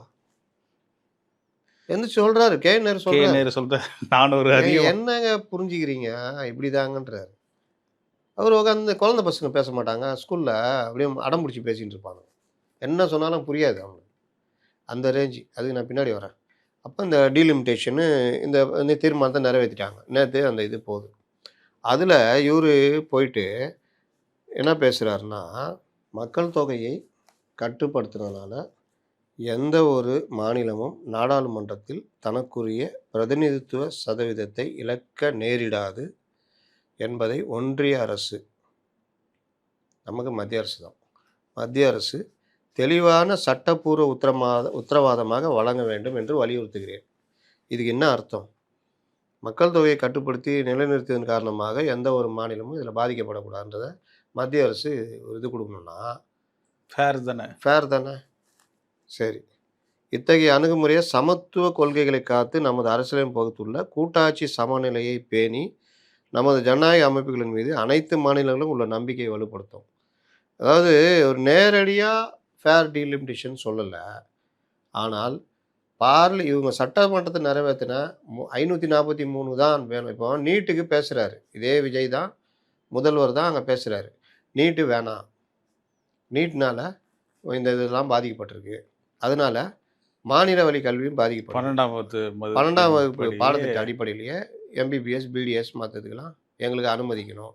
எந்திரிச்சு சொல்றாரு. கே. நேரு கே. சொல்றாரு. நேரு சொல்ற 400 அதிகம். என்னங்க புரிஞ்சுக்கிறீங்க? இப்படிதாங்கன்றாரு. அவரு உட்காந்து குழந்தை பசங்க பேச மாட்டாங்க. ஸ்கூல்ல அப்படியே அடம் புடிச்சு பேசிட்டு இருப்பாங்க. என்ன சொன்னாலும் புரியாது அவங்களுக்கு. அந்த ரேஞ்சு. அதுக்கு நான் பின்னாடி வரேன். அப்ப இந்த டீலிமிட்டேஷனு இந்த தீர்மானத்த நிறைவேத்திட்டாங்க. நேத்து அந்த இது போகுது. அதுல இவரு போயிட்டு என்ன பேசுறாருன்னா, மக்கள் தொகையை கட்டுப்படுத்துனதுனால எந்த ஒரு மாநிலமும் நாடாளுமன்றத்தில் தனக்குரிய பிரதிநிதித்துவ சதவீதத்தை இழக்க நேரிடாது என்பதை ஒன்றிய அரசு, நமக்கு மத்திய அரசு தான். மத்திய அரசு தெளிவான சட்டப்பூர்வ உத்தரவாதமாக வழங்க வேண்டும் என்று வலியுறுத்துகிறேன். இதுக்கு என்ன அர்த்தம்? மக்கள் தொகையை கட்டுப்படுத்தி நிலைநிறுத்தியதன் காரணமாக எந்த ஒரு மாநிலமும் இதில் பாதிக்கப்படக்கூடாதுன்றத மத்திய அரசு ஒரு இது கொடுக்கணும்னா ஃபேர் தானே. ஃபேர் தானே? சரி. இத்தகைய அணுகுமுறையை சமத்துவ கொள்கைகளை காத்து நமது அரசியலமைப்பு வகுத்துள்ள கூட்டாட்சி சமநிலையை பேணி நமது ஜனநாயக அமைப்புகளின் மீது அனைத்து மாநிலங்களும் உள்ள நம்பிக்கையை வலுப்படுத்தும். அதாவது ஒரு நேரடியாக ஃபேர் டீலிமிட்டேஷன் சொல்லலை. ஆனால் இவங்க சட்டமன்றத்தை நிறைவேற்றின 543 தான் வேணும். இப்போ நீட்டுக்கு பேசுகிறாரு, இதே விஜய் தான் முதல்வர் தான் அங்கே பேசுகிறாரு. நீட்டு வேணாம், நீட்னால இந்த இதெல்லாம் பாதிக்கப்பட்டிருக்கு, அதனால மாநில வழி கல்வியும் பாதிக்கப்படும். 12ஆம் வகுப்பு பாடத்திட்ட அடிப்படையிலேயே எம்பிபிஎஸ் பிடிஎஸ் மற்றதுக்கெல்லாம் எங்களுக்கு அனுமதிக்கணும்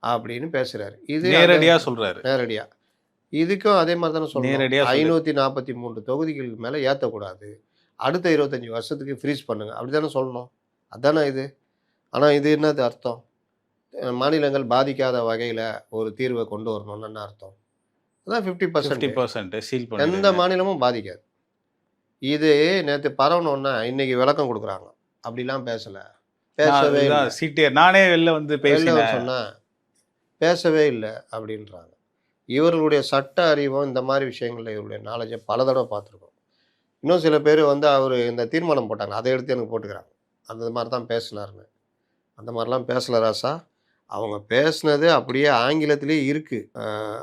அப்படின்னு பேசுகிறாரு. இது நேரடியாக சொல்கிறாரு. நேரடியாக இதுக்கும் அதே மாதிரி தானே சொல்கிறேன். 543 தொகுதிகளுக்கு மேலே ஏற்றக்கூடாது, அடுத்த 25 வருஷத்துக்கு ஃப்ரீஸ் பண்ணுங்க, அப்படி தானே சொல்லணும். அதுதானே இது. ஆனால் இது என்னது அர்த்தம்? மாநிலங்கள் பாதிக்காத வகையில் ஒரு தீர்வை கொண்டு வரணும்னு என்ன அர்த்தம்? அதான் 50% சீல் பண்ணி எந்த மாநிலமும் பாதிக்காது. இது நேற்று பரவணுன்னா இன்னைக்கு விளக்கம் கொடுக்குறாங்க. அப்படிலாம் பேசலை, பேசவே இல்லை. சீட்டியர் நானே வெளில வந்து சொன்னேன், பேசவே இல்லை அப்படின்றாங்க. இவர்களுடைய சட்ட அறிவும் இந்த மாதிரி விஷயங்களில் இவருடைய நாலேஜை பல தடவை பார்த்துருக்கோம். இன்னும் சில பேர் வந்து அவர் இந்த தீர்மானம் போட்டாங்க, அதை எடுத்து எனக்கு போட்டுக்கிறாங்க, அந்த மாதிரி தான் பேசினாருன்னு. அந்த மாதிரிலாம் பேசலை ராசா. அவங்க பேசுனது அப்படியே ஆங்கிலத்திலே இருக்குது.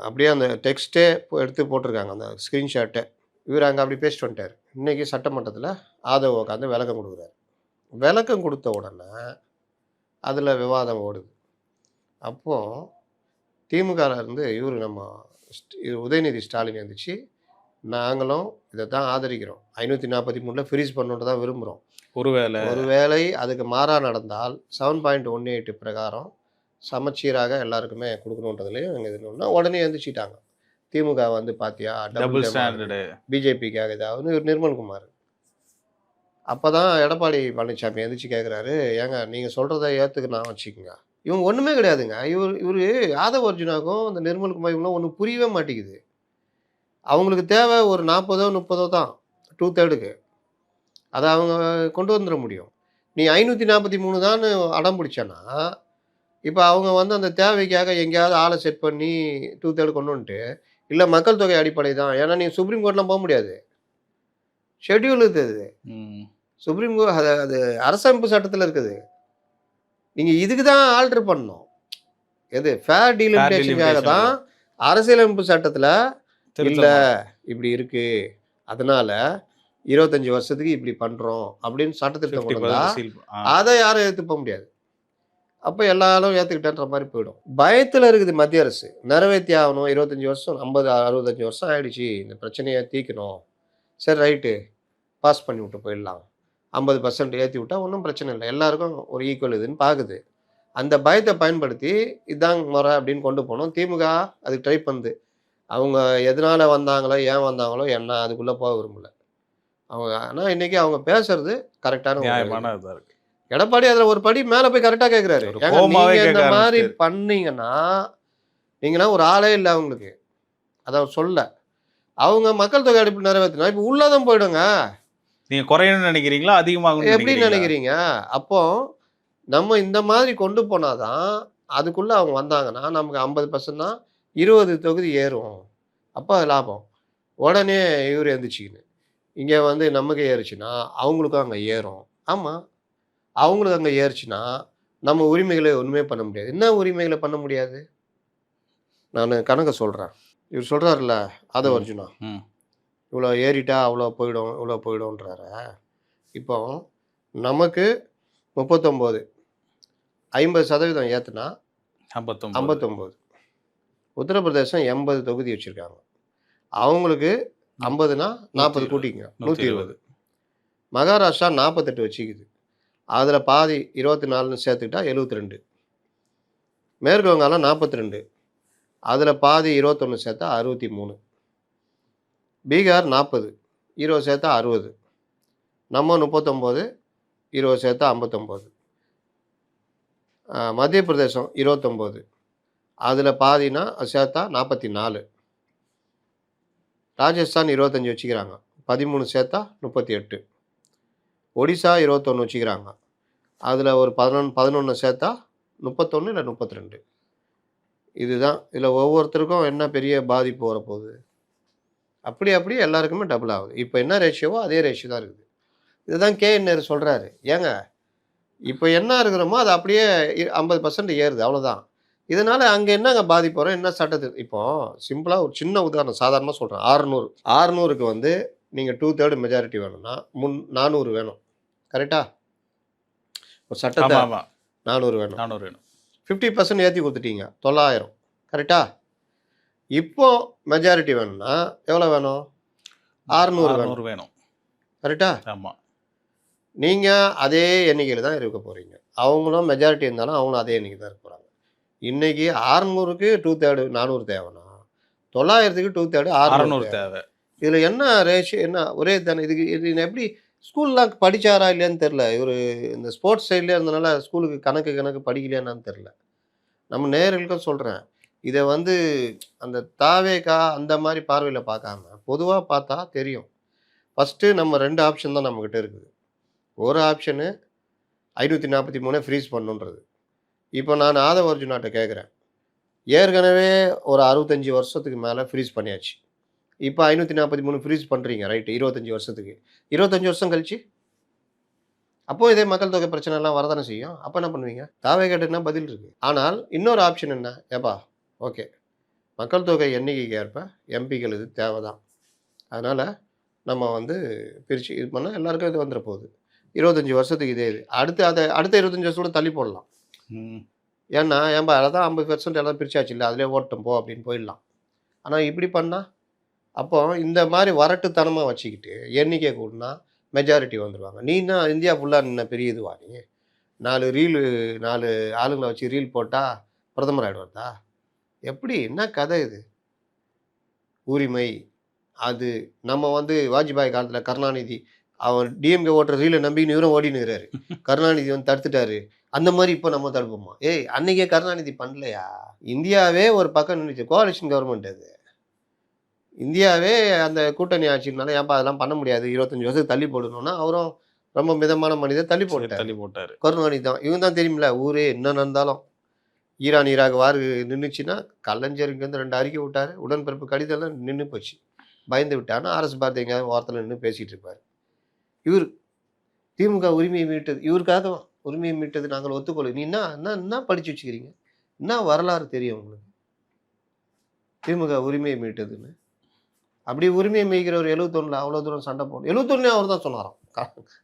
அப்படியே அந்த டெக்ஸ்ட்டே எடுத்து போட்டிருக்காங்க, அந்த ஸ்க்ரீன்ஷாட்டை. இவர் அங்கே அப்படி பேசிட்டு வந்துட்டார். இன்றைக்கி சட்டமன்றத்தில் ஆதவ உட்காந்து விளக்கம் கொடுக்குறாரு. விளக்கம் கொடுத்த உடனே அதில் விவாதம் ஓடுது. அப்போது திமுகலேருந்து இவர் நம்ம உதயநிதி ஸ்டாலின் இருந்துச்சு, நாங்களும் இதை தான் ஆதரிக்கிறோம், 543 ஃப்ரீஸ் பண்ணணுன்னு தான் விரும்புகிறோம். ஒருவேளை அதுக்கு மாறாக நடந்தால் 7.18 பிரகாரம் சமச்சீராக எல்லாருக்குமே கொடுக்கணுன்றதுலையும் எங்கள் இது உடனே எழுந்திரிச்சிட்டாங்க. திமுக வந்து பார்த்தியா டபுள் ஸ்டாண்டர்டு, பிஜேபிக்காக இதாவது இவர் நிர்மல்குமார். அப்போ தான் எடப்பாடி பழனிசாமி எழுந்திரிச்சு கேட்குறாரு, ஏங்க நீங்கள் சொல்கிறத ஏற்றுக்கு நான் வச்சுக்கோங்க. இவங்க ஒன்றுமே கிடையாதுங்க. இவர் ஆதவ அர்ஜுனாக்கும் இந்த நிர்மல்குமார் இவங்களாம் ஒன்றும் புரியவே மாட்டேங்குது. அவங்களுக்கு தேவை ஒரு 40 30 தான் 2/3. அதை அவங்க கொண்டு வந்துட முடியும். நீ 543 தான் அடம் பிடிச்சேன்னா, இப்போ அவங்க வந்து அந்த தேவைக்காக எங்கேயாவது ஆளை செட் பண்ணி 2/3 கொண்டு வந்துட்டு, இல்லை மக்கள் தொகை அடிப்படை தான், ஏன்னா நீங்கள் சுப்ரீம் கோர்ட்லாம் போக முடியாது, ஷெட்யூல் இருக்குது சுப்ரீம் கோர்ட், அது அரசமைப்பு சட்டத்தில் இருக்குது. நீங்கள் இதுக்கு தான் ஆல்ட்ரு பண்ணணும். எது ஃபேர் டீலிமிட்டேஷனுக்காக தான் அரசியலமைப்பு சட்டத்தில் இல்லை இப்படி இருக்குது, அதனால் 25 வருஷத்துக்கு இப்படி பண்ணுறோம் அப்படின்னு சட்டத்திட்டம் கொண்டா அதை யாரும் ஏற்றுக்க முடியாது. அப்போ எல்லாரும் ஏற்றுக்கிட்டேன்ற மாதிரி போயிடும். பயத்தில் இருக்குது மத்திய அரசு. நிறைவேற்றி ஆகணும், 25 வருஷம் 50 65 வருஷம் ஆகிடுச்சு, இந்த பிரச்சனையை தீர்க்கணும், சரி ரைட்டு பாஸ் பண்ணி விட்டு போயிடலாம், 50% ஏற்றி விட்டால் ஒன்றும் பிரச்சனை இல்லை, எல்லாருக்கும் ஒரு ஈக்குவல் இதுன்னு பார்க்குது. அந்த பயத்தை பயன்படுத்தி இதாங்க முறை அப்படின்னு கொண்டு போகணும். திமுக அதுக்கு ட்ரை பண்ணுது. அவங்க எதனால் வந்தாங்களோ ஏன் வந்தாங்களோ என்ன அதுக்குள்ளே போக விரும்பல அவங்க. ஆனால் இன்றைக்கி அவங்க பேசுறது கரெக்டான நியாயமான இதாக இருக்குது. எடப்பாடி அதில் ஒரு படி மேலே போய் கரெக்டாக கேட்குறாரு. நீங்கள் இந்த மாதிரி பண்ணீங்கன்னா நீங்கன்னா ஒரு ஆளே இல்லை அவங்களுக்கு. அதை சொல்ல அவங்க மக்கள் தொகை அடிப்பு நிறைவேற்றினா இப்போ உள்ளதான் போயிடுங்க. நீங்கள் குறையணும்னு நினைக்கிறீங்களா அதிகமாக எப்படின்னு நினைக்கிறீங்க? அப்போ நம்ம இந்த மாதிரி கொண்டு போனாதான் அதுக்குள்ளே அவங்க வந்தாங்கன்னா நமக்கு 50% தான் 20 தொகுதி ஏறும். அப்போ அது லாபம். உடனே இவர் எழுந்திரிச்சிக்கின்னு இங்கே வந்து நமக்கு ஏறுச்சுன்னா அவங்களுக்கும் அங்கே ஏறும். ஆமாம், அவங்களுக்கு அங்கே ஏறுச்சுன்னா நம்ம உரிமைகளை ஒன்றுமே பண்ண முடியாது. என்ன உரிமைகளை பண்ண முடியாது? நான் கணக்கை சொல்கிறேன். இவர் சொல்கிறாருல்ல ஆதவ அர்ஜுனா, இவ்வளோ ஏறிட்டா அவ்வளோ போயிடும் இவ்வளோ போயிடும்ன்றாரு. இப்போ நமக்கு 39, 50% ஏற்றுனா 59. உத்தரப்பிரதேசம் 80 தொகுதி வச்சுருக்காங்க, அவங்களுக்கு 50னா 40 கூட்டிங்க 120. மகாராஷ்டிரா 48 வச்சுக்குது, அதில் பாதி 24ன்னு சேர்த்துக்கிட்டா 72. மேற்கு வங்காளம் 42, அதில் பாதி 21 சேர்த்தா 63. பீகார் 40, 20 சேர்த்தா 60. நம்ம 39, 20 சேர்த்தா 59. மத்திய பிரதேசம் 29, அதில் பாதினா சேர்த்தா 44. ராஜஸ்தான் 25 வச்சுக்கிறாங்க. 13 சேர்த்தா 38. ஒடிசா 21 வச்சுக்கிறாங்க. அதில் ஒரு 11 சேர்த்தா 31 இல்லை 32. இதுதான். இதில் ஒவ்வொருத்தருக்கும் என்ன பெரிய பாதிப்பு வரப்போகுது. அப்படி எல்லாருக்குமே டபுள் ஆகுது. இப்போ என்ன ரேஷியோவோ அதே ரேஷியோ தான் இருக்குது. இதுதான் கேஎன்ஆர் சொல்கிறாரு. ஏங்க இப்போ என்ன இருக்கிறோமோ அது அப்படியே 50% ஏறுது, அவ்வளோதான். இதனால் அங்கே என்னங்க பாதிப்பு வரும், என்ன சட்டத்து இப்போ சிம்பிளாக ஒரு சின்ன உதாரணம் சாதாரணமாக சொல்கிறேன். 600க்கு வந்து நீங்கள் 2/3 மெஜாரிட்டி வேணும்னா 400 வேணும். கரெக்டா? ஒரு சட்டத்தை 400 வேணும். 50% ஏற்றி கொடுத்துட்டீங்க, 900. கரெக்டா? இப்போ மெஜாரிட்டி வேணும்னா எவ்வளோ வேணும்? 600 வேணும். கரெக்டா? ஆமாம். நீங்கள் அதே எண்ணிக்கையில் தான் இருக்க போகிறீங்க. அவங்களும் மெஜாரிட்டி இருந்தாலும் அவங்களும் அதே எண்ணிக்கை தான் இருக்க போகிறாங்க. இன்றைக்கி 600க்கு 2/3 400 தேவைன்னா 900க்கு 2/3 600 தேவை. இதில் என்ன ரேஷியோ, என்ன ஒரே தானே? இது எப்படி ஸ்கூல்லாம் படித்தாரா இல்லையான்னு தெரில. இவர் இந்த ஸ்போர்ட்ஸ் சைட்லேயே இருந்தனால ஸ்கூலுக்கு கணக்கு படிக்கலையான்னு தெரில. நம்ம நேயர்களுக்கும் சொல்கிறேன், இதை வந்து அந்த தாவேகா அந்த மாதிரி பார்வையில் பார்க்காம பொதுவாக பார்த்தா தெரியும். ஃபஸ்ட்டு நம்ம 2 ஆப்ஷன் தான் நம்மக்கிட்ட இருக்குது. ஒரு ஆப்ஷனு 543 ஃப்ரீஸ் பண்ணுன்றது. இப்போ நான் ஆதவ அர்ஜுனாட்ட கேட்குறேன், ஏற்கனவே ஒரு 65 வருஷத்துக்கு மேலே ஃப்ரீஸ் பண்ணியாச்சு. இப்போ 543 ஃப்ரீஸ் பண்ணுறீங்க, ரைட்டு, 25 வருஷத்துக்கு. 25 வருஷம் கழிச்சு அப்போது இதே மக்கள் தொகை பிரச்சனைலாம் வரதானே செய்யும். அப்போ என்ன பண்ணுவீங்க? தாவேகாட்டுன்னா பதில் இருக்குது. ஆனால் இன்னொரு ஆப்ஷன் என்ன? ஏப்பா ஓகே, மக்கள் தொகை எண்ணிக்கைக்கு ஏற்ப எம்பிக்கள் இது தேவை தான். அதனால் நம்ம வந்து பிரித்து இது பண்ணால் எல்லாருக்கும் இது வந்துட போகுது. 25 வருஷத்துக்கு இதே இது. அடுத்த 25 வருஷத்தோட தள்ளி போடலாம். ஏன்னா ஏன்பா அதான் 50% எல்லாம் பிரிச்சாச்சு இல்லை, அதிலே ஓட்டம் போ அப்படின்னு போயிடலாம். ஆனால் இப்படி பண்ணால் அப்போ இந்த மாதிரி வரட்டுத்தனமாக வச்சுக்கிட்டு எண்ணிக்கை கூடனா மெஜாரிட்டி வந்துடுவாங்க. நீனா இந்தியா ஃபுல்லாக நின்ன பெரிய இதுவா நீ? 4 ஆளுங்களை வச்சு ரீல் போட்டால் பிரதமர் ஆகிடுவார்தா? எப்படி, என்ன கதை இது? உரிமை அது நம்ம வந்து வாஜ்பாய் காலத்தில் கருணாநிதி அவர் டிஎம்கே ஓட்டுற ரீலை நம்பின்னு இவரும் ஓடினுக்கிறாரு. கருணாநிதி வந்து தடுத்துட்டாரு. அந்த மாதிரி இப்போ நம்ம தடுப்போமா? ஏய், அன்னைக்கே கருணாநிதி பண்ணலையா? இந்தியாவே ஒரு பக்கம் நின்றுச்சு. கோஆலிஷன் கவர்மெண்ட் அது. இந்தியாவே அந்த கூட்டணி ஆட்சினால ஏன்பா அதெல்லாம் பண்ண முடியாது, 25 வருஷத்துக்கு தள்ளி போடணும்னா அவரும் ரொம்ப மிதமான மனிதர் தள்ளி போட்டார். கருணாநிதி தான். இவங்க தான் தெரியுமில்ல, ஊரே என்ன நடந்தாலும் ஈரான் ஈராக் வார் நின்றுச்சுன்னா கலைஞர் இங்கேருந்து 2 அறிக்கை விட்டார். உடன்பிறப்பு கடிதம்லாம் நின்று போச்சு. பயந்து விட்டாருன்னா ஆர்எஸ் பாரதி எங்கேயாவது ஓரத்தில் நின்று பேசிகிட்டு இருப்பார். இவர் திமுக உரிமையை மீட்டது, இவருக்காக உரிமையை மீட்டது நாங்கள் ஒத்துக்கொள்ள. நீ என்ன படித்து வச்சுக்கிறீங்க? என்ன வரலாறு தெரியும் உங்களுக்கு திமுக உரிமையை மீட்டதுன்னு? அப்படி உரிமையை மீக்கிறவர் 71 அவ்வளோ தூரம் சண்டை போடணும். 71 அவர் தான் சொன்னாராம்,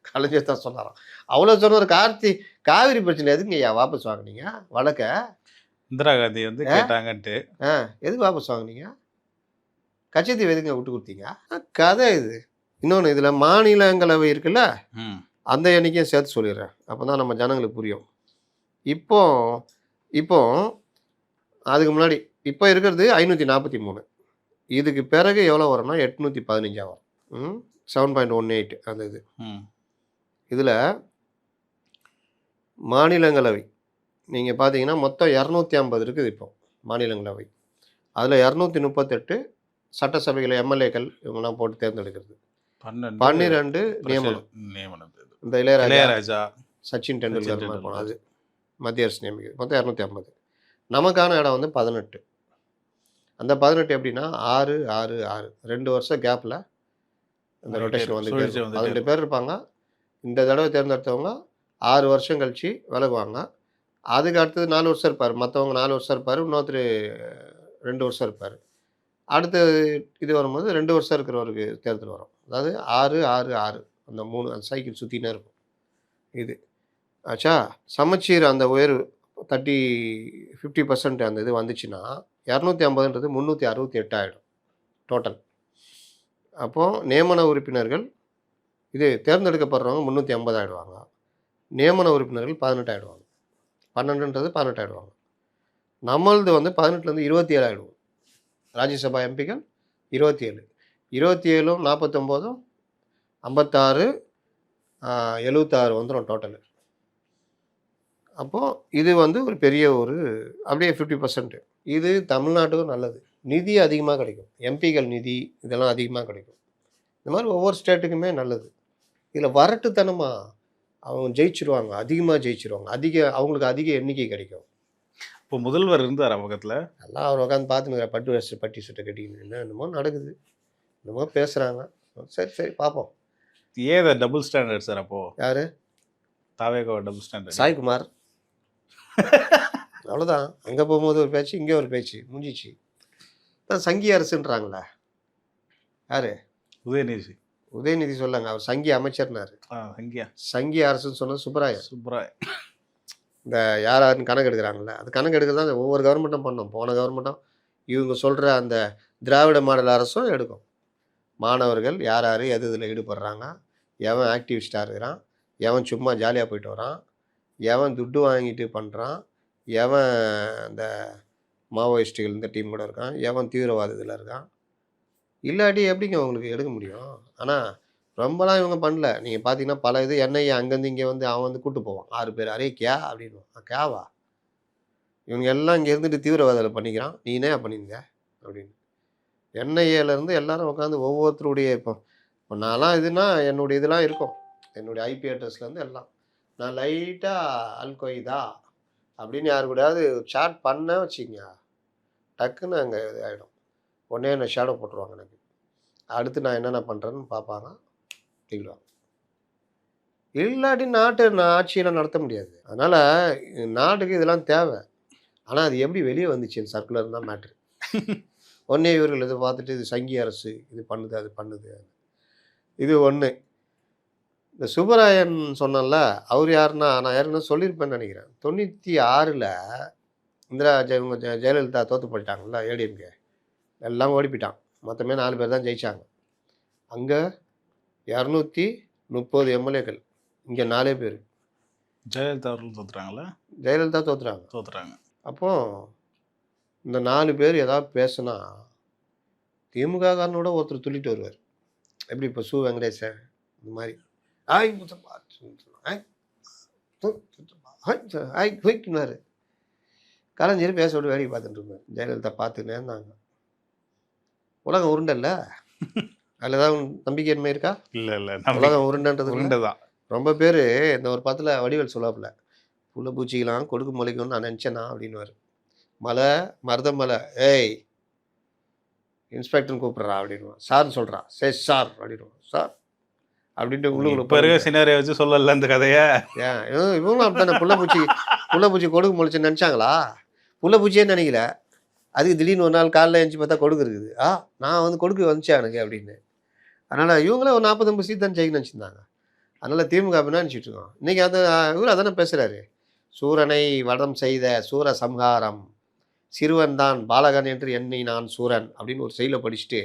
கலைஞர் தான் சொன்னாராம். அவ்வளோ சொன்னார். காவிரி பிரச்சனை எதுங்க ஐயா வாபஸ் வாங்கினீங்க? வழக்க இந்திரா காந்தி வந்து கேட்டாங்கன்ட்டு எதுக்கு வாபஸ் வாங்கினீங்க? கட்சித்தீவு எதுங்க விட்டு கொடுத்தீங்க? கதை இது. இன்னொன்று, இதில் மாநிலங்களவை இருக்குல்ல, அந்த எண்ணிக்கையும் சேர்த்து சொல்லிடுறேன், அப்போ தான் நம்ம ஜனங்களுக்கு புரியும். இப்போ அதுக்கு முன்னாடி இப்போ இருக்கிறது 543. இதுக்கு பிறகு எவ்வளோ வரும்னா 815 வரும். 7.18 அந்த இது. இதில் மாநிலங்களவை நீங்கள் பார்த்தீங்கன்னா மொத்தம் 250 இருக்குது இப்போ மாநிலங்களவை. அதில் 238 சட்டசபைகளை எம்எல்ஏக்கள் இவங்கெல்லாம் போட்டு தேர்ந்தெடுக்கிறது. 12 நியமனம். இந்த இளையராஜா, சச்சின் டெண்டுல்கர் மாதிரி போனோம், அது மத்திய அரசு நியமிக்கிறது. மொத்தம் 250. நமக்கான இடம் வந்து 18. அந்த 18 எப்படின்னா 6, 6, 6 2 வருஷம் கேப்பில் இந்த ரொட்டேஷன் வந்து 12 பேர் இருப்பாங்க. இந்த தடவை தேர்ந்தெடுத்தவங்க 6 வருஷம் கழித்து விலகுவாங்க. அதுக்கு அடுத்தது 4 வருஷம் இருப்பார். மற்றவங்க 4 வருஷம் இருப்பார். இன்னொருத்தர் 2 வருஷம் இருப்பார். அடுத்து இது வரும்போது 2 வருஷம் இருக்கிறவருக்கு தேர்தல் வரும். அதாவது 6, 6, 6 அந்த 3 அந்த சைக்கிள் சுற்றினே இருக்கும். இது ஆச்சா. சமச்சீர் அந்த உயர்வு 50% அந்த இது வந்துச்சுன்னா 250ன்றது 368 ஆகிடும் டோட்டல். அப்போது நியமன உறுப்பினர்கள் இது தேர்ந்தெடுக்கப்படுறவங்க 350 ஆகிடுவாங்க. நியமன உறுப்பினர்கள் 18 ஆகிடுவாங்க. 12ன்றது 18 ஆகிடுவாங்க. நம்மளது வந்து 18லேருந்து 27 ஆகிடுவோம். ராஜ்யசபா எம்பிக்கள் 27. 27ம் 49ம் 56, 76 வந்துடும் டோட்டலு. அப்போது இது வந்து ஒரு பெரிய ஒரு அப்படியே 50%. இது தமிழ்நாட்டுக்கும் நல்லது. நிதி அதிகமாக கிடைக்கும். எம்பிக்கள் நிதி இதெல்லாம் அதிகமாக கிடைக்கும். இந்த மாதிரி ஒவ்வொரு ஸ்டேட்டுக்குமே நல்லது. இதில் வரட்டுத்தனமா அவங்க ஜெயிச்சிருவாங்க. அதிகமாக ஜெயிச்சிருவாங்க. அவங்களுக்கு அதிக எண்ணிக்கை கிடைக்கும். இப்போ முதல்வர் இருந்தார் பக்கத்தில். எல்லாம் அவர் உட்காந்து பார்த்துன்னு பட்டி சட்டை கட்டிக்கின்னு என்னமோ நடக்குது. என்னமோ பேசுகிறாங்க. சரி சரி பார்ப்போம். ஏன் டபுள் ஸ்டாண்டர்ட் சார்? அப்போது யார்? தாவேகா டபுள் ஸ்டாண்டர்ட். சாய்குமார். அவ்வளோதான். அங்கே போகும்போது ஒரு பேச்சு, இங்கே ஒரு பேச்சு முடிஞ்சிச்சு. தான் சங்கி அரசுன்றாங்களே. யார்? உதயநிதி. உதயநிதி சொல்லாங்க. அவர் சங்கி அமைச்சர்னாரு. சங்கி அரசுன்னு சொன்னது சுப்பராயன். இந்த யாருன்னு கணக்கு எடுக்கிறாங்கல்ல, அது கணக்கு எடுக்கிறது தான் ஒவ்வொரு கவர்மெண்ட்டும் பண்ணோம். போன கவர்மெண்ட்டும் இவங்க சொல்கிற அந்த திராவிட மாடல் அரசும் எடுக்கும். மாணவர்கள் யார் யார் எது இதில் ஈடுபடுறாங்க, எவன் ஆக்டிவிஸ்டாக இருக்கிறான், எவன் சும்மா ஜாலியாக போயிட்டு வரான், எவன் துட்டு வாங்கிட்டு பண்ணுறான், எவன் இந்த மாவோயிஸ்டுகள் இந்த டீம் கூட இருக்கான், எவன் தீவிரவாத இதில் இருக்கான். இல்லாட்டி எப்படிங்க உங்களுக்கு எடுக்க முடியும்? ஆனால் ரொம்பலாம் இவங்க பண்ணல. நீங்கள் பார்த்தீங்கன்னா பல இது என்ஐஏ அங்கேருந்து இங்கே வந்து அவன் வந்து கூட்டு போவான். 6 பேர் அரே கியா அப்படின்வான். கேவா இவங்க எல்லாம் இங்கே இருந்துட்டு தீவிரவாதத்தில் பண்ணிக்கிறான், நீ என்ன பண்ணியிருந்த அப்படின்னு. என்ஐஏலேருந்து எல்லாரும் உட்காந்து ஒவ்வொருத்தருடைய இப்போ நான்லாம் இதுனா என்னுடைய இதெல்லாம் இருக்கும். என்னுடைய ஐபி அட்ரஸ்லேருந்து எல்லாம் நான் லைட்டாக அல்கொய்தா அப்படின்னு யாரு கூடயாவது சாட் பண்ண வச்சுக்கங்க, டக்குன்னு அங்கே இது ஆகிடும். உடனே என்னை ஷேடோ போட்டுருவாங்க. எனக்கு அடுத்து நான் என்னென்ன பண்ணுறேன்னு பார்ப்பாங்க, தீவிடுவாங்க. இல்லாட்டி ஆட்சியெல்லாம் நடத்த முடியாது. அதனால் நாட்டுக்கு இதெல்லாம் தேவை. ஆனால் அது எப்படி வெளியே வந்துச்சு சர்க்குலர் தான் மேட்ரு. உடனே இவர்கள் இதை பார்த்துட்டு இது சங்கி அரசு இது பண்ணுது அது பண்ணுது. இது ஒன்று. இந்த சுப்பராயன் சொன்னல, அவர் யாருன்னா நான் யாருன்னு சொல்லியிருப்பேன்னு நினைக்கிறேன். 96ல் இந்திரா இவங்க ஜெயலலிதா தோற்று போயிட்டாங்கல்ல, ஏடிஎம்கே எல்லாம் ஓடிப்பிட்டான். மொத்தமே 4 பேர் தான் ஜெயித்தாங்க. அங்கே 230 எம்எல்ஏக்கள், இங்கே 4 பேர். ஜெயலலிதா அவர்கள் தோற்றுறாங்களா? ஜெயலலிதா தோற்றுறாங்க. அப்போது இந்த 4 பேர் ஏதாவது பேசுனா திமுக காரனோட ஒருத்தர் துள்ளிட்டு வருவார். எப்படி இப்போ சு வெங்கடேசன் இந்த மாதிரி ஆய்னாரு. கலைஞர் பேச விட்டு வேடிக்கை பார்த்துட்டு இருந்தார். ஜெயலலிதா பார்த்துன்னே இருந்தாங்க. உலகம் உருண்டல்ல, அதில் ஏதாவது நம்பிக்கையின்மை இருக்கா? இல்லை. உலகம் உருண்டன்றது உருண்டைதான். ரொம்ப பேர் இந்த ஒரு படத்தில் வடிவேல் சொல்லாப்புல, புள்ள பூச்சிக்கலாம் கொடுக்கு முளைக்கும்னு நான் நினச்சேனா அப்படின்னுவார். மலை மருதமலை ஏய் இன்ஸ்பெக்டர்னு கூப்பிட்றா அப்படின்வான். சார்னு சொல்கிறா, சரி சார் அப்படின்வான். சார் அப்படின்ட்டு உங்களுக்கு சினாரியை வச்சு சொல்லல இந்த கதையை. ஏன் இவங்களும் அப்படித்தானே புள்ள பூச்சி கொடுக்கு முளைச்சுன்னு நினச்சாங்களா? புள்ள பூச்சியே நினைக்கல. அதுக்கு திடீர்னு ஒரு நாள் காலைல எழுந்துச்சி பார்த்தா கொடுக்கு இருக்குது. நான் வந்து கொடுக்கு வந்துச்சா எனக்கு அப்படின்னு. அதனால் இவங்களே ஒரு 40-50 சீட் தான் ஜெயிக்கணும்னு நினச்சிருந்தாங்க. அதனால் திமுக அப்படின்னா நினச்சிட்டு இருக்கோம். இன்றைக்கி இவர் அதானே பேசுகிறாரு. சூரனை வடம் செய்த சூர சம்ஹாரம், சிறுவன் தான் பாலகன் என்று எண்ணி நான் சூரன் அப்படின்னு ஒரு செயலை படிச்சுட்டு,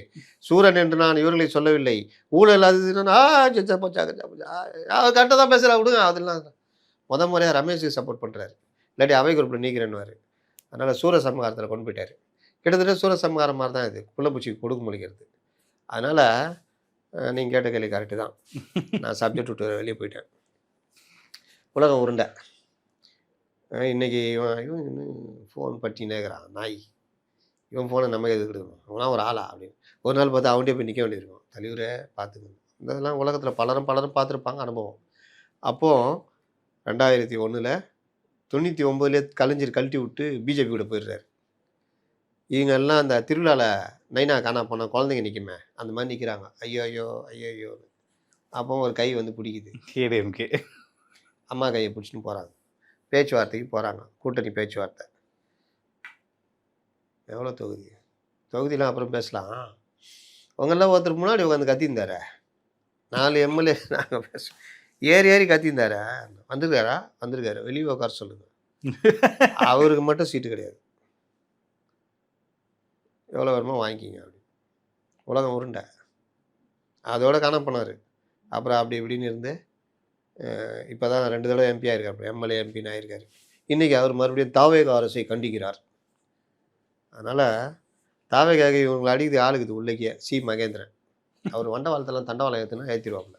சூரன் என்று நான் இவர்களை சொல்லவில்லை, ஊழல் அது கரெக்டாக தான் பேசுகிறா விடுங்க. அதெல்லாம் முறையாக ரமேஷுக்கு சப்போர்ட் பண்ணுறாரு, இல்லாட்டி அவை குறிப்பில் நீக்கிறேன்னுவார். அதனால் சூர சம்ஹாரத்தில் கொண்டு போயிட்டார். கிட்டத்தட்ட சூர சம்ஹாரம் மாதிரி தான் இது, புள்ளப்பூச்சிக்கு கொடுக்க முடிக்கிறது. அதனால் நீங்கள் கேட்ட கேள்வி கரெக்டு தான். நான் சப்ஜெக்ட் விட்டு வெளியே போயிட்டேன். உலகம் உருண்டை. இன்றைக்கி இவன் ஃபோன் பட்டினேக்கிறான் நாய். இவன் ஃபோனை நம்ம எதுக்கு எடுக்கணும், அவனாம் ஒரு ஆளா அப்படின்னு. ஒரு நாள் பார்த்தா அவன்கிட்டே போய் நிற்க வேண்டியிருக்கும். தலைவரே பார்த்துக்கணும். இதெல்லாம் உலகத்தில் பலரும் பார்த்துருப்பாங்க அனுபவம். அப்போது 2001 99 கலைஞர் கழட்டி விட்டு பிஜேபி கூட போயிடுறாரு. இவங்க எல்லாம் அந்த திருவிழாவில் நைனா காணா போனால் குழந்தைங்க நிற்குமே அந்த மாதிரி நிற்கிறாங்க. ஐயோ. அப்போ ஒரு கை வந்து பிடிக்குது. ஏடிஎம்கே அம்மா கையை பிடிச்சின்னு போகிறாங்க. பேச்சுவார்த்தைக்கு போகிறாங்க, கூட்டணி பேச்சுவார்த்தை. எவ்வளோ தொகுதியெலாம் அப்புறம் பேசலாம். உங்களாம் ஒருத்தருக்கு முன்னாடி உட்காந்து கத்திருந்தார 4 எம்எல்ஏ நாங்கள் பேசுவோம். ஏறி கத்திருந்தார வந்திருக்காரு வெளியே உட்கார சொல்லுங்க. அவருக்கு மட்டும் சீட்டு கிடையாது. எவ்வளோ வருமோ வாங்கிக்கிங்க அப்படி. உலகம் உருண்டை. அதோட காண போனார். அப்புறம் அப்படி இப்படின்னு இருந்து இப்போ தான் 2 தடவை எம்பி ஆகிருக்காரு, எம்எல்ஏ எம்பின்னு ஆகிருக்காரு. இன்றைக்கி அவர் மறுபடியும் தாவேக அரசை கண்டிக்கிறார். அதனால் தாவேகாக இவங்களை அடிக்குது ஆளுக்குது உள்ளேக்கே சி மகேந்திரன். அவர் வண்டவாளத்தெல்லாம் தண்டவாளம் ஏற்றுனா ஏற்றிடுவாப்புல.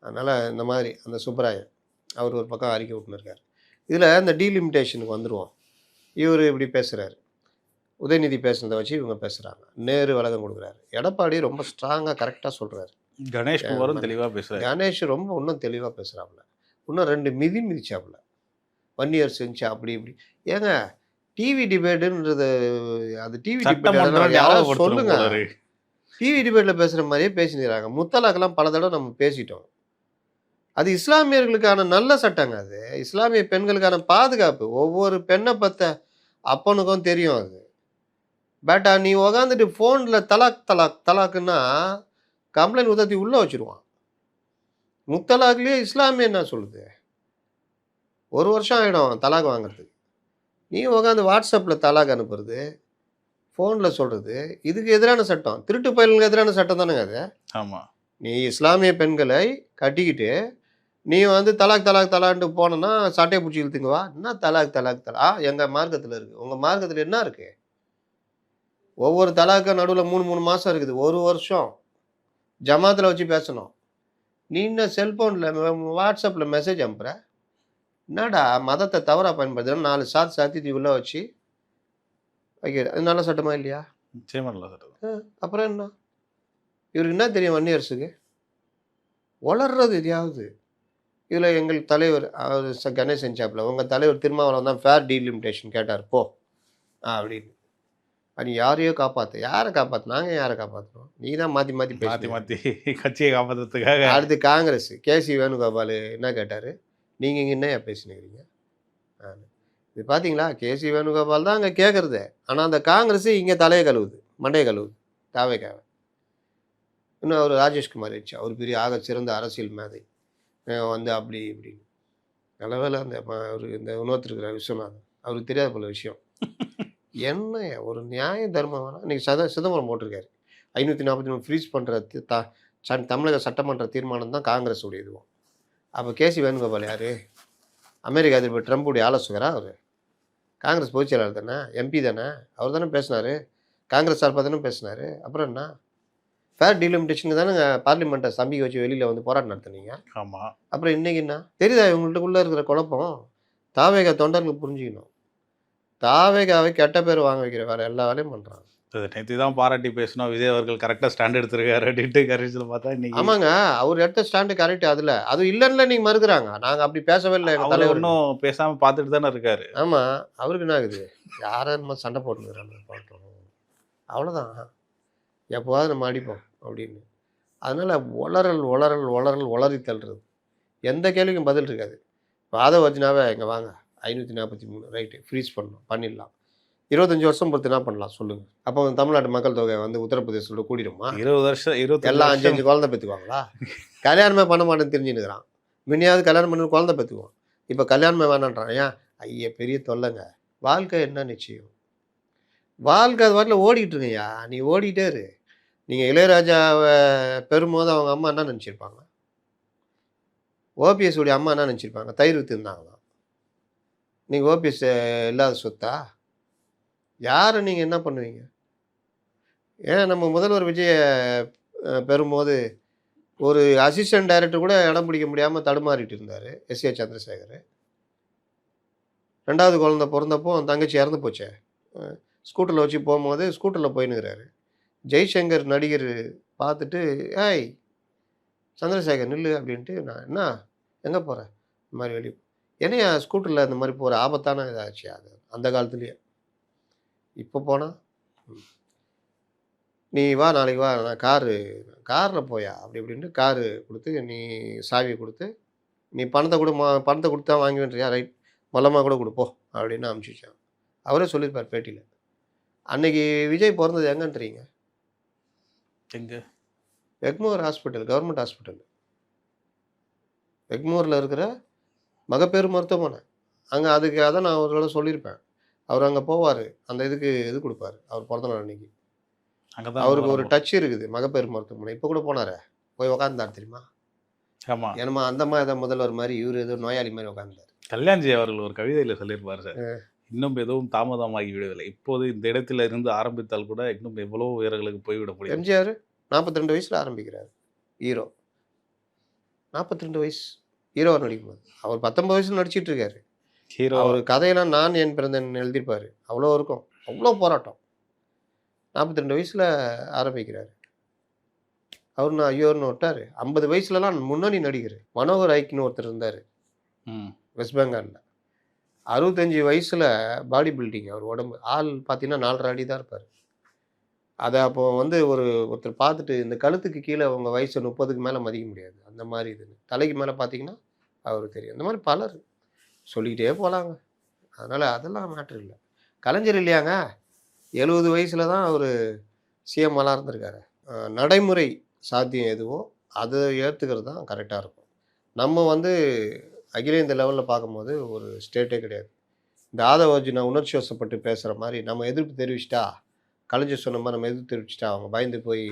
அதனால் இந்த மாதிரி அந்த சுப்பராயன் அவர் ஒரு பக்கம் அறிக்கை விட்டுன்னு இருக்கார். இதில் இந்த டீலிமிட்டேஷனுக்கு வந்துடுவோம். இவர் இப்படி பேசுகிறாரு. உதயநிதி பேசுனதை வச்சு இவங்க பேசுகிறாங்க. நேரு விளக்கம் கொடுக்குறாரு. எடப்பாடி ரொம்ப ஸ்ட்ராங்காக கரெக்டாக சொல்கிறாரு. கணேஷ்குமாரும் தெளிவா பேசுறாரு. கணேஷ் ரொம்ப இன்னும் தெளிவாக பேசுகிறாப்புல. இன்னும் 2 மிதிச்சாப்புல. வன்னியர் செஞ்சா அப்படி இப்படி. ஏங்க டிவி டிபேட்டுன்றது அது டிவி டிபேட் சட்டமன்றம் யாராவது ஞாபகப்படுத்தணும் சொல்லுங்க. போல இருக்கு. டிவி டிபேட்டில் பேசுகிற மாதிரியே பேசிக்கிறாங்க. முத்தலாக்கெல்லாம் பல தடவை நம்ம பேசிட்டோம். அது இஸ்லாமியர்களுக்கான நல்ல சட்டங்க அது. இஸ்லாமிய பெண்களுக்கான பாதுகாப்பு. ஒவ்வொரு பெண்ணை பத்த அப்பனுக்கும் தெரியும் அது. பட் நீ உக்காந்துட்டு ஃபோனில் தலாக் தலாக் தலாக்குன்னா கம்ப்ளைண்ட் உதத்தி உள்ளே வச்சுருவான். முத்தலாக்லேயே இஸ்லாமிய என்ன சொல்லுது? 1 வருஷம் ஆகிடும் தலாக் வாங்குறதுக்கு. நீ உக்காந்து வாட்ஸ்அப்பில் தலாக் அனுப்புறது, ஃபோனில் சொல்கிறது, இதுக்கு எதிரான சட்டம். திருட்டு பயலுக்கு எதிரான சட்டம் தானேங்க அது. ஆமாம். நீ இஸ்லாமிய பெண்களை கட்டிக்கிட்டு நீ வந்து தலாக் தலாக் தலான்ட்டு போனோன்னா சட்டையை பிடிச்சி இழுத்துக்குவா. என்ன தலாக் தலாக் தலா எங்கள் மார்க்கத்தில் இருக்குது. உங்கள் மார்க்கத்தில் என்ன இருக்குது? ஒவ்வொரு தலாக்கும் நடுவில் 3 மாதம் இருக்குது. 1 வருஷம் ஜமாத்தில் வச்சு பேசணும். நீ இன்னும் செல்ஃபோனில் வாட்ஸ்அப்பில் மெசேஜ் அனுப்புகிற. என்னடா மதத்தை தவறாக பயன்படுத்துகிறேன் 4 சாத்தி உள்ளே வச்சு வைக்கிற. அது நல்ல சட்டமா இல்லையா? நிச்சயமா நல்ல சட்டம். அப்புறம் என்ன? இவருக்கு என்ன தெரியும் வன்னியரசுக்கு? வளர்றது எதையாவது. இதில் எங்கள் தலைவர் அவர் கணேஷ் செஞ்சாப்புல உங்கள் தலைவர் திருமாவளவன் தான் ஃபேர் டீலிமிட்டேஷன் கேட்டார் போ அப்படின்னு. நீ யாரையோ காப்பாற்று. யாரை காப்பாற்று? நாங்கள் யாரை காப்பாற்றணும்? நீ தான் மாற்றி மாற்றி மாற்றி பேசி மாற்றி கட்சியை காப்பாற்றுறதுக்காக. அடுத்து காங்கிரஸ் கேசி வேணுகோபால் என்ன கேட்டார்? நீங்கள் இங்கே என்ன பேசினுக்கிறீங்க? இது பார்த்தீங்களா? கேசி வேணுகோபால் தான் அங்கே கேட்குறது. ஆனால் அந்த காங்கிரஸ் இங்கே தலையை கழுவுது, மண்டையை கழுவுது. தாவேக்காவை இன்னும் அவர் ராஜேஷ்குமார் ஆயிடுச்சு. அவர் பெரிய ஆக சிறந்த அரசியல் மேதை வந்து அப்படி இப்படின்னு. நல்ல வேலை அந்த அவர் இந்த இன்னொருத்தர் இருக்கிற விஸ்வநாதன் அவருக்கு தெரியாத போல விஷயம். என்ன ஒரு நியாய தர்மம் வேணால் இன்றைக்கி சிதம்பரம் போட்டிருக்காரு. 543 ஃப்ரீஸ் பண்ணுற தமிழக சட்டமன்ற தீர்மானம் தான் காங்கிரஸ் உடைய இதுவும். அப்போ கேசி வேணுகோபால் யார்? அமெரிக்க அதிபர் ட்ரம்புடைய ஆலோசகரா அவர்? காங்கிரஸ் பொதுச் செயலாளர் தானே, எம்பி தானே, அவர் தானே பேசினார். காங்கிரஸ் சார்பாக தானே பேசினார். அப்புறம் என்ன? ஃபேர் டீலிமிட்டேஷனுக்கு தானே பார்லிமெண்ட்டை சம்பிக்க வச்சு வெளியில் வந்து போராட்டம் நடத்துனீங்க. ஆமாம். அப்புறம் இன்றைக்கி என்ன தெரியுதா? இவங்கள்ட்டுக்குள்ளே இருக்கிற குழப்பம் தாவேகா தொண்டர்களுக்கு புரிஞ்சுக்கணும். தாவேகாவை கெட்ட பேர் வாங்க வைக்கிற வேறு எல்லா வேலையும் பண்ணுறாங்க. நேற்று தான் பாராட்டி பேசினோம், விஜய் அவர்கள் கரெக்டாக ஸ்டாண்ட் எடுத்திருக்காரு அப்படின்ட்டு. கரெக்டில் பார்த்தா இன்னைக்கு ஆமாங்க, அவர் எடுத்த ஸ்டாண்டு கரெக்ட். அதில் அது இல்லைன்னு நீங்கள் மறுக்கிறாங்க. நாங்கள் அப்படி பேசவே இல்லை. எங்கள் தலைவர் இன்னும் பேசாமல் பார்த்துட்டு தானே இருக்காரு. ஆமாம், அவருக்கு என்ன ஆகுது? யாரும் நம்ம சண்டை போட்டுக்கிறாங்க பார்த்தோம், அவ்வளோதான். எப்போவாது நம்ம அடிப்போம் அப்படின்னு. அதனால் உளறல் தள்ளுறது. எந்த கேள்விக்கும் பதில் இருக்காது. வாத வச்சுனாவே இங்கே வாங்க 543 ரைட்டு ஃப்ரீஸ் பண்ணணும், பண்ணிடலாம். 25 வருஷம் பொறுத்து என்ன பண்ணலாம் சொல்லுங்கள். அப்போ தமிழ்நாட்டு மக்கள் தொகை வந்து உத்தரப்பிரதேசத்தில் கூடிடுமா? 20 வருஷம் எல்லாம் 5 குழந்தை பெற்றுக்குவாங்களா? கல்யாணமே பண்ண மாட்டேன்னு தெரிஞ்சுன்னுக்கிறான். முன்னையாவது கல்யாணம் பண்ணி குழந்தை பெற்றுக்குவான். இப்போ கல்யாணமே வேணான்றான். ஏன்? ஐயா பெரிய தொல்லைங்க. வாழ்க்கை என்ன நிச்சயம்? வாழ்க்கை அது வாட்டில் ஓடிக்கிட்டு இருங்கய்யா. நீ ஓடிக்கிட்டே இரு. நீங்கள் இளையராஜாவை பெறும்போது அவங்க அம்மா என்ன நினச்சிருப்பாங்க? ஓபிஎஸ் உடைய அம்மா என்ன நினச்சிருப்பாங்க? தயிர் விற்றுருந்தாங்களாம். நீங்கள் ஓபிஎஸ் இல்லாத சொத்தா? யாரை நீங்கள் என்ன பண்ணுவீங்க? ஏன் நம்ம முதல்வர் விஜயை பெறும்போது ஒரு அசிஸ்டன்ட் டைரக்டர் கூட இடம் பிடிக்க முடியாமல் தடுமாறிட்டு இருந்தார் எஸ்ஏ சந்திரசேகர். 2வது குழந்தை பிறந்தப்போ தங்கச்சி இறந்து போச்சே, ஸ்கூட்டரில் வச்சு போகும்போது ஸ்கூட்டரில் போயின்னுக்கிறாரு. ஜெய்சங்கர் நடிகர் பார்த்துட்டு ஏய் சந்திரசேகர் நில்லு அப்படின்ட்டு, நான் என்ன எங்கே போகிறேன் இந்த மாதிரி வெளியே என்னையா ஸ்கூட்டரில் இந்த மாதிரி போகிற ஆபத்தான இதாச்சு அது அந்த காலத்துலேயே. இப்போ போனால் நீ வா நாளைக்கு வா நான் காரில் போயா அப்படி இப்படின்ட்டு காரு கொடுத்து நீ சாவியை கொடுத்து நீ பணத்தை கொடுத்தா வாங்கிவின்றியா? ரைட் மொல்லமாக கூட கொடுப்போம் அப்படின்னு அனுப்பிச்சிச்சான். அவரே சொல்லியிருப்பார் பேட்டியில். அன்னைக்கு விஜய் பிறந்தது எங்கன்றீங்க? எங்கே? Egmore hospital, government hospital. எக்மோரில் இருக்கிற மகப்பேறு மருத்துவமனை. அங்கே அதுக்கு அதான் நான் அவரோட சொல்லியிருப்பேன். அவர் அங்கே போவார், அந்த இதுக்கு இது கொடுப்பார். அவர் பிறந்தநாள் அன்னைக்கு அவருக்கு ஒரு டச் இருக்குது மகப்பேறு மருத்துவமனை. இப்போ கூட போனாரே, போய் உக்காந்தார் தெரியுமா? ஆமாம். ஏன்னா அந்த மாதிரி ஏதோ முதல்வர் மாதிரி இவர் ஏதோ நோயாளி மாதிரி உட்காந்தார். கல்யாண்ஜி அவர்கள் ஒரு கவிதையில் சொல்லியிருப்பார் சார், இன்னும் எதுவும் தாமதமாகி விடவில்லை, இப்போது இந்த இடத்துல இருந்து ஆரம்பித்தால் கூட இன்னும் எவ்வளோ உயரங்களுக்கு போய்விட முடியும். எம்ஜிஆர் 42 வயசில் ஆரம்பிக்கிறார் ஹீரோ. 42 வயசு ஹீரோவை நடிக்கும்போது அவர் 19 வயசில் நடிச்சிட்டு இருக்காரு. ஹீரோ அவர் கதையெல்லாம் நான் என் பிறந்தன் எழுதியிருப்பார். அவ்வளோ இருக்கும், அவ்வளோ போராட்டம். 42 வயசில் ஆரம்பிக்கிறாரு. அவர் நான் ஐயோன்னு விட்டார். 50 வயசுலலாம் முன்னணி நடிகர். மனோகர் ஐக்னு ஒருத்தர் இருந்தார் ம். வெஸ்ட் பெங்காலில். 65 வயசில் பாடி பில்டிங் அவர் உடம்பு. ஆள் பார்த்தீங்கன்னா 4.5 அடி தான் இருப்பார். அதை அப்போ வந்து ஒருத்தர் பார்த்துட்டு இந்த கழுத்துக்கு கீழே அவங்க வயசு 30க்கு மேலே மதிக்க முடியாது. அந்த மாதிரி இதுன்னு. தலைக்கு மேலே பார்த்தீங்கன்னா அவருக்கு தெரியும். இந்த மாதிரி பலர் சொல்லிக்கிட்டே போகலாங்க. அதனால் அதெல்லாம் மேட்ரு இல்லை. கலைஞர் இல்லையாங்க 70 வயசில் தான் அவர் சிஎம்மெல்லாம் இருந்திருக்காரு. நடைமுறை சாத்தியம் எதுவோ அதை ஏற்றுக்கிறது தான் கரெக்டாக இருக்கும். நம்ம வந்து அகில இந்திய லெவலில் பார்க்கும்போது ஒரு ஸ்டேட்டே கிடையாது. இந்த ஆதவ அர்ஜுனா உணர்ச்சி வசப்பட்டு பேசுகிற மாதிரி நம்ம எதிர்ப்பு தெரிவிச்சிட்டா, கலைஞர் சொன்ன மாதிரி நம்ம எதிர்ப்பு தெரிவிச்சிட்டா அவங்க பயந்து போய்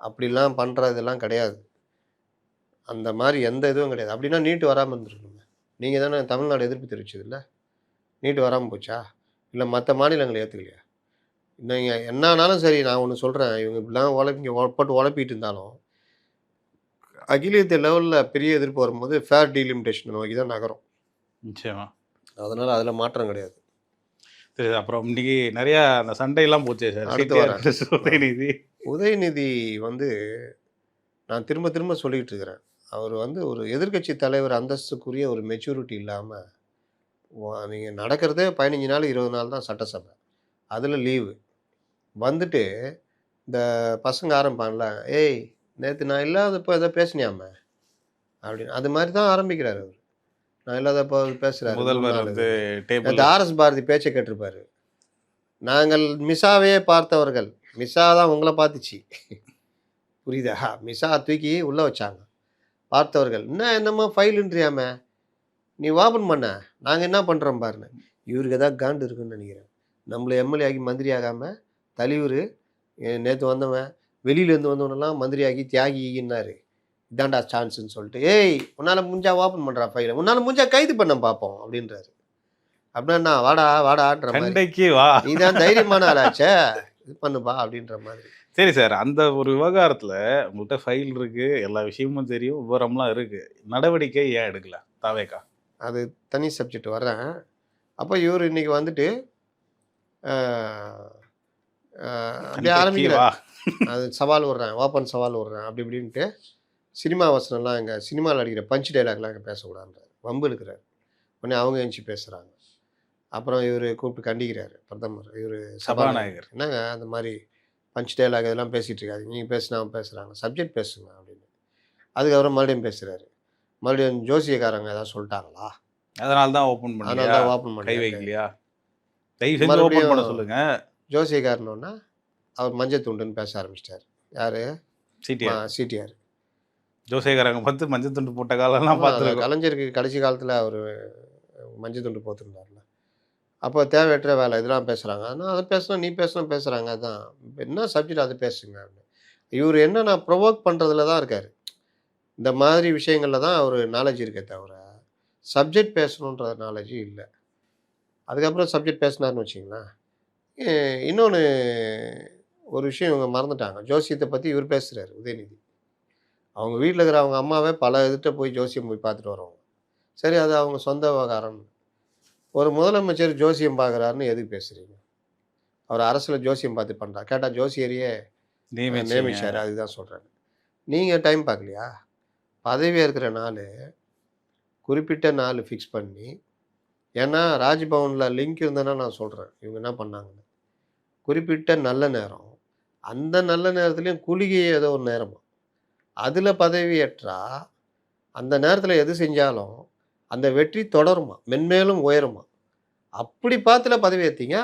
அப்படிலாம் பண்ணுறதெல்லாம் கிடையாது. அந்த மாதிரி எந்த இதுவும் கிடையாது. அப்படின்னா நீட்டு வராமல் இருந்துருக்கணுங்க. நீங்கள் தானே தமிழ்நாடு எதிர்ப்பு தெரிவிச்சதில்ல? நீட்டு வராமல் போச்சா? இல்லை மற்ற மாநிலங்களை ஏற்றுக்கலையா? நீங்கள் என்னானாலும் சரி, நான் ஒன்று சொல்கிறேன். இவங்க இப்படிலாம் போட்டு உழப்பிட்டு இருந்தாலும் அகில இந்திய லெவலில் பெரிய எதிர்ப்பு வரும்போது ஃபேர் டீலிமிட்டேஷன் நோக்கி தான் நகரும். நிச்சயமா. அதனால் அதில் மாற்றம் கிடையாது. சரி, அப்புறம் இன்னைக்கு நிறையா அந்த சண்டையெல்லாம் போச்சே சார். அடுத்து CTR வரேன். versus உதயநிதி. உதயநிதி வந்து நான் திரும்ப திரும்ப சொல்லிகிட்டு இருக்கிறேன். அவர் வந்து ஒரு எதிர்க்கட்சி தலைவர் அந்தஸ்துக்குரிய ஒரு மெச்சூரிட்டி இல்லாமல் நீங்கள் நடக்கிறதே 15 நாள் 20 நாள் தான் சட்டசபை. அதில் லீவு வந்துட்டு இந்த பசங்க ஆரம்பிப்பான்ல, ஏய் நேற்று நான் இல்லாதப்போ ஏதோ பேசினியாமே அப்படின்னு. அது மாதிரி தான் ஆரம்பிக்கிறார் அவர். நான் இல்லாதப்போ பேசுகிறாரு. முதல்வர் வந்து டேபிள் நேற்று ஆர்எஸ் பாரதி பேச்சை கேட்டிருப்பாரு. நாங்கள் மிசாவையே பார்த்தவர்கள், மிசா தான் உங்களை பார்த்துச்சு. புரியுதா? மிசா தூக்கி உள்ளே வச்சாங்க. பார்த்தவர்கள் என்னம்மா ஃபைலுன்றியாமே, நீ ஓப்பன் பண்ண, நாங்கள் என்ன பண்ணுறோம் பாருன்னு. இவருக்கு எதாவது காண்டு இருக்குன்னு நினைக்கிறேன். நம்மளை எம்எல்ஏ ஆகி மந்திரி ஆகாமல் தலைவர் நேற்று வந்தவன் வெளியிலேருந்து வந்தவனெல்லாம் மந்திரி ஆகி தியாகின்னாரு. இதாண்டா சான்ஸுன்னு சொல்லிட்டு, ஏய் உன்னால் முடிஞ்சா ஓப்பன் பண்ணுறா ஃபைலை, உன்னால் முடிஞ்சா கைது பண்ண பார்ப்போம் அப்படின்றாரு. அப்படின்னா வாடா வாடான்ற மாதிரி, சண்டைக்கு வா. நீ தான் தைரியமான ஆளாச்சே, இது பண்ணுப்பா அப்படின்ற மாதிரி. சரி சார், அந்த ஒரு விவகாரத்தில் உங்கள்கிட்ட ஃபைல் இருக்கு, எல்லா விஷயமும் தெரியும், விவரம்லாம் இருக்கு, நடவடிக்கை ஏன் எடுக்கல தாவேக்கா? அது தனி சப்ஜெக்ட் வர்றேன். அப்போ இவர் இன்னைக்கு வந்துட்டு அப்படியே ஆரம்பிக்கிறார். அது சவால் விட்றேன், ஓப்பன் சவால் விட்றேன் அப்படி இப்படின்ட்டு. சினிமா வசனம்லாம் எங்கள் சினிமாவில் அடிக்கிற பஞ்ச் டைலாக்லாம் எங்கே பேசக்கூடாதுன்றார். வம்பு இருக்கிறார். உடனே அவங்க எழுந்துச்சி பேசுகிறாங்க. அப்புறம் இவர் கூப்பிட்டு கண்டிக்கிறார் பிரதமர். இவர் சபாநாயகர், என்னங்க அந்த மாதிரி பஞ்ச் டைலாக் இதெல்லாம் பேசிகிட்டு இருக்காது, நீங்கள் பேசினா பேசுகிறாங்க, சப்ஜெக்ட் பேசுங்க அப்படின்னு. அதுக்கப்புறம் மறுபடியும் பேசுகிறாரு. மறுபடியும் ஜோசியக்காரங்க ஏதாவது சொல்லிட்டாங்களா, அதனால தான் ஓப்பன் அதனால பண்ணி தான் ஓப்பன் கை பண்ணி வைக்கலையா, தயவு செஞ்சு ஓப்பன் பண்ண சொல்லுங்க. ஜோசியக்காரனோன்னா அவர் மஞ்சள் துண்டுன்னு பேச ஆரம்பிச்சிட்டார். யார்? சிடிஆர். ஜோசியக்காரங்க பார்த்து மஞ்சள் துண்டு போட்ட காலம்லாம் பார்த்துருக்கோம். கலைஞருக்கு கடைசி காலத்தில் அவர் மஞ்சள் துண்டு போட்டுருந்தார்ல. அப்போ தேவையற்ற வேலை இதெல்லாம் பேசுகிறாங்க. ஆனால் அதை பேசுனா நீ பேசுனா பேசுகிறாங்க. அதான் என்ன சப்ஜெக்ட் அதை பேசுங்க அப்படின்னு. இவர் என்னன்னா ப்ரொவோக் பண்ணுறதுல தான் இருக்கார். இந்த மாதிரி விஷயங்களில் தான் அவர் நாலேஜ் இருக்கே தவிர சப்ஜெக்ட் பேசணுன்ற நாலேஜ் இல்லை. அதுக்கப்புறம் சப்ஜெக்ட் பேசினார்னு வச்சிங்களேன். இன்னொன்று ஒரு விஷயம் இவங்க மறந்துட்டாங்க. ஜோசியத்தை பற்றி இவர் பேசுகிறார் உதயநிதி. அவங்க வீட்டில் இருக்கிற அவங்க அம்மாவே பல இதுகிட்ட போய் ஜோசியம் போய் பார்த்துட்டு வருவாங்க. சரி, அது அவங்க சொந்த விவகாரம். ஒரு முதலமைச்சர் ஜோசியம் பார்க்குறாருன்னு எதுக்கு பேசுகிறீங்க? அவர் அரசில் ஜோசியம் பார்த்து பண்ணுறா கேட்டால் ஜோசியரையே நியமிச்சார். அதுதான் சொல்கிறாங்க. நீங்கள் டைம் பார்க்கலையா? பதவியாக இருக்கிற நாள் குறிப்பிட்ட நாள் ஃபிக்ஸ் பண்ணி, ஏன்னா ராஜ்பவனில் லிங்க் இருந்தேன்னா நான் சொல்கிறேன் இவங்க என்ன பண்ணாங்கன்னு. குறிப்பிட்ட நல்ல நேரம், அந்த நல்ல நேரத்துலேயும் குளிகை ஏதோ ஒரு நேரமா, அதில் பதவி ஏற்றா அந்த நேரத்தில் எது செஞ்சாலும் அந்த வெற்றி தொடருமா, மென்மேலும் உயருமா. அப்படி பார்த்துல பதவி ஏற்றீங்க,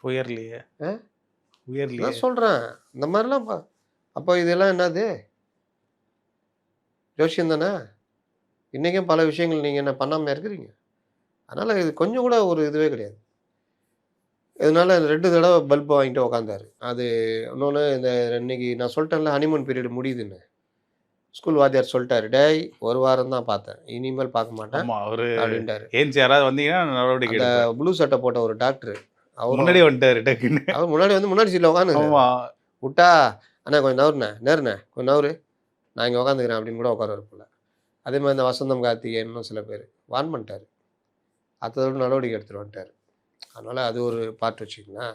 உயர்லையே உயர்லையே நான் சொல்கிறேன். இந்த மாதிரிலாம் அப்போ இதெல்லாம் என்னது ஜோசியம் தானே? இன்றைக்கும் பல விஷயங்கள் நீங்கள் என்ன பண்ணாமல் இருக்கிறீங்க. அதனால் இது கொஞ்சம் கூட ஒரு இதுவே கிடையாது. இதனால் 2 தடவை பல்பு வாங்கிட்டு உக்காந்தாரு. அது இன்னொன்று, இந்த இன்னைக்கு நான் சொல்லிட்டேன்ல ஹனிமூன் பீரியட் முடியுதுன்னு, ஸ்கூல் வாத்தியார் சொல்லிட்டாரு, டேய் ஒரு வாரம் தான் பார்த்தேன், இனிமேல் பார்க்க மாட்டேன் அப்படின்ட்டாரு. ஏன்ச்சு யாராவது வந்தீங்கன்னா நடவடிக்கை அந்த ப்ளூ சட்டை போட்ட ஒரு டாக்டர் அவர் முன்னாடி வந்துட்டாரு டக்குன்னு. அவர் முன்னாடி சீட்டில் உட்காந்து விட்டா, அண்ணா கொஞ்சம் நவருண்ணே, நேருண்ணே கொஞ்சம் நவரு, நான் இங்கே உட்காந்துக்கிறேன் அப்படின்னு கூட உட்கார இருப்பில்ல. அதே மாதிரி இந்த வசந்தம் கார்த்திகேயன் இன்னும் சில பேர் வான் பண்ணிட்டார். அடுத்ததோடு நடவடிக்கை எடுத்துகிட்டு வந்துட்டார். அதனால் அது ஒரு பார்ட் வச்சுக்கங்களேன்.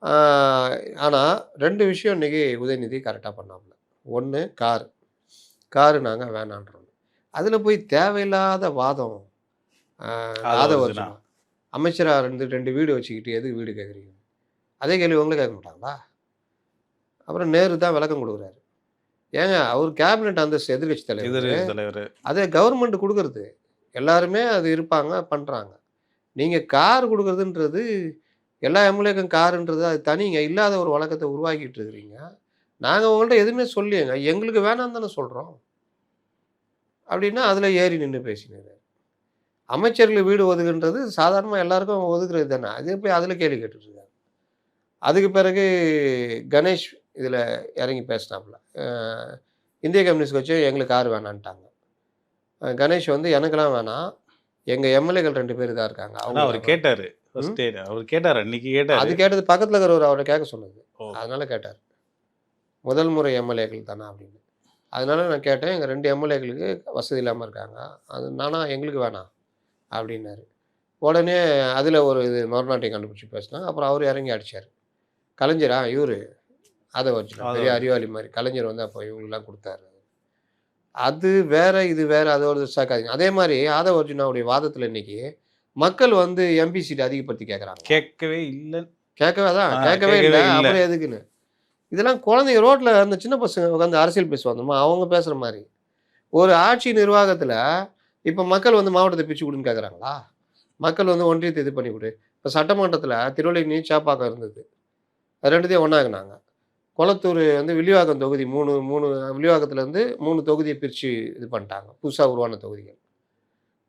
ஆனால் 2 விஷயம் இன்றைக்கி உதயநிதி கரெக்டாக பண்ணாப்புல. ஒன்று காரு நாங்கள் வேணான்றோம். அதில் போய் தேவையில்லாத வாதம். ஆதவர்ஜுனா. ஆதவர்ஜுனா அமைச்சராக இருந்து 2 வீடு வச்சுக்கிட்டு எதுக்கு வீடு கேட்குறீங்க? அதே கேள்வி உங்களும் கேட்க மாட்டாங்களா? அப்புறம் நேரு தான் விளக்கம் கொடுக்குறாரு. ஏங்க அவர் கேபினெட் அந்தஸ்து எதிர்க்கட்சி தலைவர். எதிர்க்கட்சி தலைவர். அதே கவர்மெண்ட் குடுக்குறது. எல்லாருமே அது இருப்பாங்க, பண்றாங்க. நீங்க கார் குடுக்குறதுன்றது, எல்லா எம்எல்ஏக்கும் காருன்றது அது தனிங்க. இல்லாத ஒரு வழக்கத்த உருவாக்கிட்டு இருக்கிறீங்க. நாங்க உங்கள்ட்ட எதுவுமே சொல்லலையேங்க. எங்களுக்கு வேணான்னு தானே சொல்றோம். அப்டின்னா, அதுல ஏறி நின்னு பேசினாரு. அமைச்சர்களுக்கு வீடு ஒதுக்குன்றது சாதாரணமா எல்லாருக்கும் ஒதுக்குறது தானே. அது போய் அதுல கேள்வி கேட்டுட்டு இருக்காரு. அதுக்கு பிறகு கணேஷ் இதுல இறங்கி பேசினாப்புல. இந்திய கம்யூனிஸ்ட் கட்சி எங்களுக்கு கார் வேணான்ட்டாங்க. கணேஷ் வந்து எனக்கெல்லாம் வேணாம். எங்க எம்எல்ஏக்கள் 2 பேர் தான் இருக்காங்க. ஆனா அவரு அவங்களுக்கு கேட்டாரு. ஃபர்ஸ்ட் அவரு கேட்டாரு. அன்னைக்கு கேட்டாரு. அது கேட்டது பக்கத்துல இருக்கிறவரு அவர கேட்க சொன்னது. ஓ. அதனால கேட்டாரு. முதல் முறை எம்எல்ஏக்கள் தானா அப்படின்னு. அதனால நான் கேட்டேன். எங்க 2 எம்எல்ஏக்களுக்கு வசதி இல்லாம இருக்காங்க. அது நானா எங்களுக்கு வேணாம் அப்படின்னாரு. உடனே அதுல ஒரு இது மறுநாட்டையும் கண்டுபிடிச்சு பேசினாங்க. அப்புறம் அவரு இறங்கி அடிச்சாரு. கலைஞரா இவரு ஆதவர்ஜுனா பெரிய அறிவாளி மாரி. கலைஞர் வந்து அப்போ இவங்களுக்கெல்லாம் குடுத்தாரு. அது வேற, இது வேற. அதோட சேர்க்காதீங்க. அதே மாரி ஆதவர்ஜுனாவுடைய வாதத்துல இன்னைக்கு மக்கள் வந்து எம்பி சீட் அதிகப்படுத்தி கேட்கறாங்க. கேட்கவே இல்ல. கேட்கவே கேட்கவே இல்ல. அப்புறம் எதுக்குன்னு. இதெல்லாம் குழந்தைங்க ரோட்ல அந்த சின்ன பசங்க உட்காந்து அரசியல் பேசுவாங்கம்மா, அவங்க பேசுற மாரி. ஒரு ஆட்சி நிர்வாகத்துல இப்ப மக்கள் வந்து மாவட்டத்த பிரிச்சு குடுன்னு கேட்கறாங்களா? மக்கள் வந்து ஒன்றியத்த இது பண்ணி குடு. இப்ப சட்டமன்றத்துல திருவள்ளிக்கேணி, சேப்பாக்கம் இருந்தது. 2த்தையும் ஒண்ணாக்குனாங்க. கொளத்தூர் வந்து வில்லிவாக்கம் தொகுதி 3 வில்லிவாக்கத்துலேருந்து 3 தொகுதிய பிரிச்சு இது பண்ணிட்டாங்க. புதுசா உருவான தொகுதிகள்.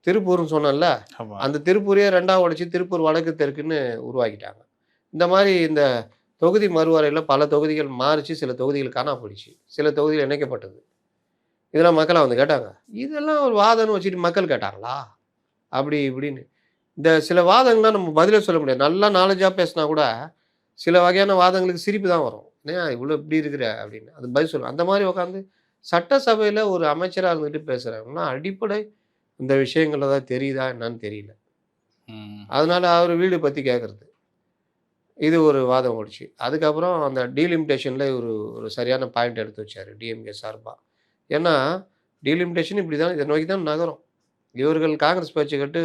திருப்பூர்ன்னு சொன்னேன்ல, ஆமா. அந்த திருப்பூரையே 2ஆ உடைச்சு திருப்பூர் வடக்கு, தெற்குன்னு உருவாக்கிட்டாங்க. இந்த மாரி இந்த தொகுதி மறுவரையில பல தொகுதிகள் மாறுச்சு. சில தொகுதிகள் காணாம போயிடுச்சு. சில தொகுதிகள் இணைக்கப்பட்டது. இதெல்லாம் மக்களா வந்து கேட்டாங்க. இதெல்லாம் ஒரு வாதம்ன்னு வச்சுட்டு மக்கள் கேட்டாங்களா? அப்படி இப்படின்னு. இந்த சில வாதங்கள்லாம் நம்ம பதிலே சொல்ல முடியாது. நல்லா நாலேட்ஜா பேசினா கூட, சில வகையான வாதங்களுக்கு சிரிப்பு தான் வரும். "என்னய்யா இவ்ளோ இப்படி இருக்கிற?" அப்படின்னு. அது பதில் சொல்லும். அந்த மாரி உட்காந்து சட்டசபையில ஒரு அமைச்சரா இருந்துட்டு பேசுறாங்கன்னா, அடிப்படை இந்த விஷயங்கள் ஏதாவது தெரியுதா என்னன்னு தெரியல. ம். அதனால அவரு வீடு பத்தி கேட்கறது. இது ஒரு வாதம் ஓடுச்சு. அதுக்கப்புறம் அந்த டீலிமிட்டேஷன்ல ஒரு ஒரு சரியான பாயிண்ட் எடுத்து வச்சாரு டிஎம்கே சார்பா. ஏன்னா, டீலிமிட்டேஷன் இப்படி தான் இத நோக்கி தான் நகரும். இவர்கள் காங்கிரஸ் பேச்ச கேட்டு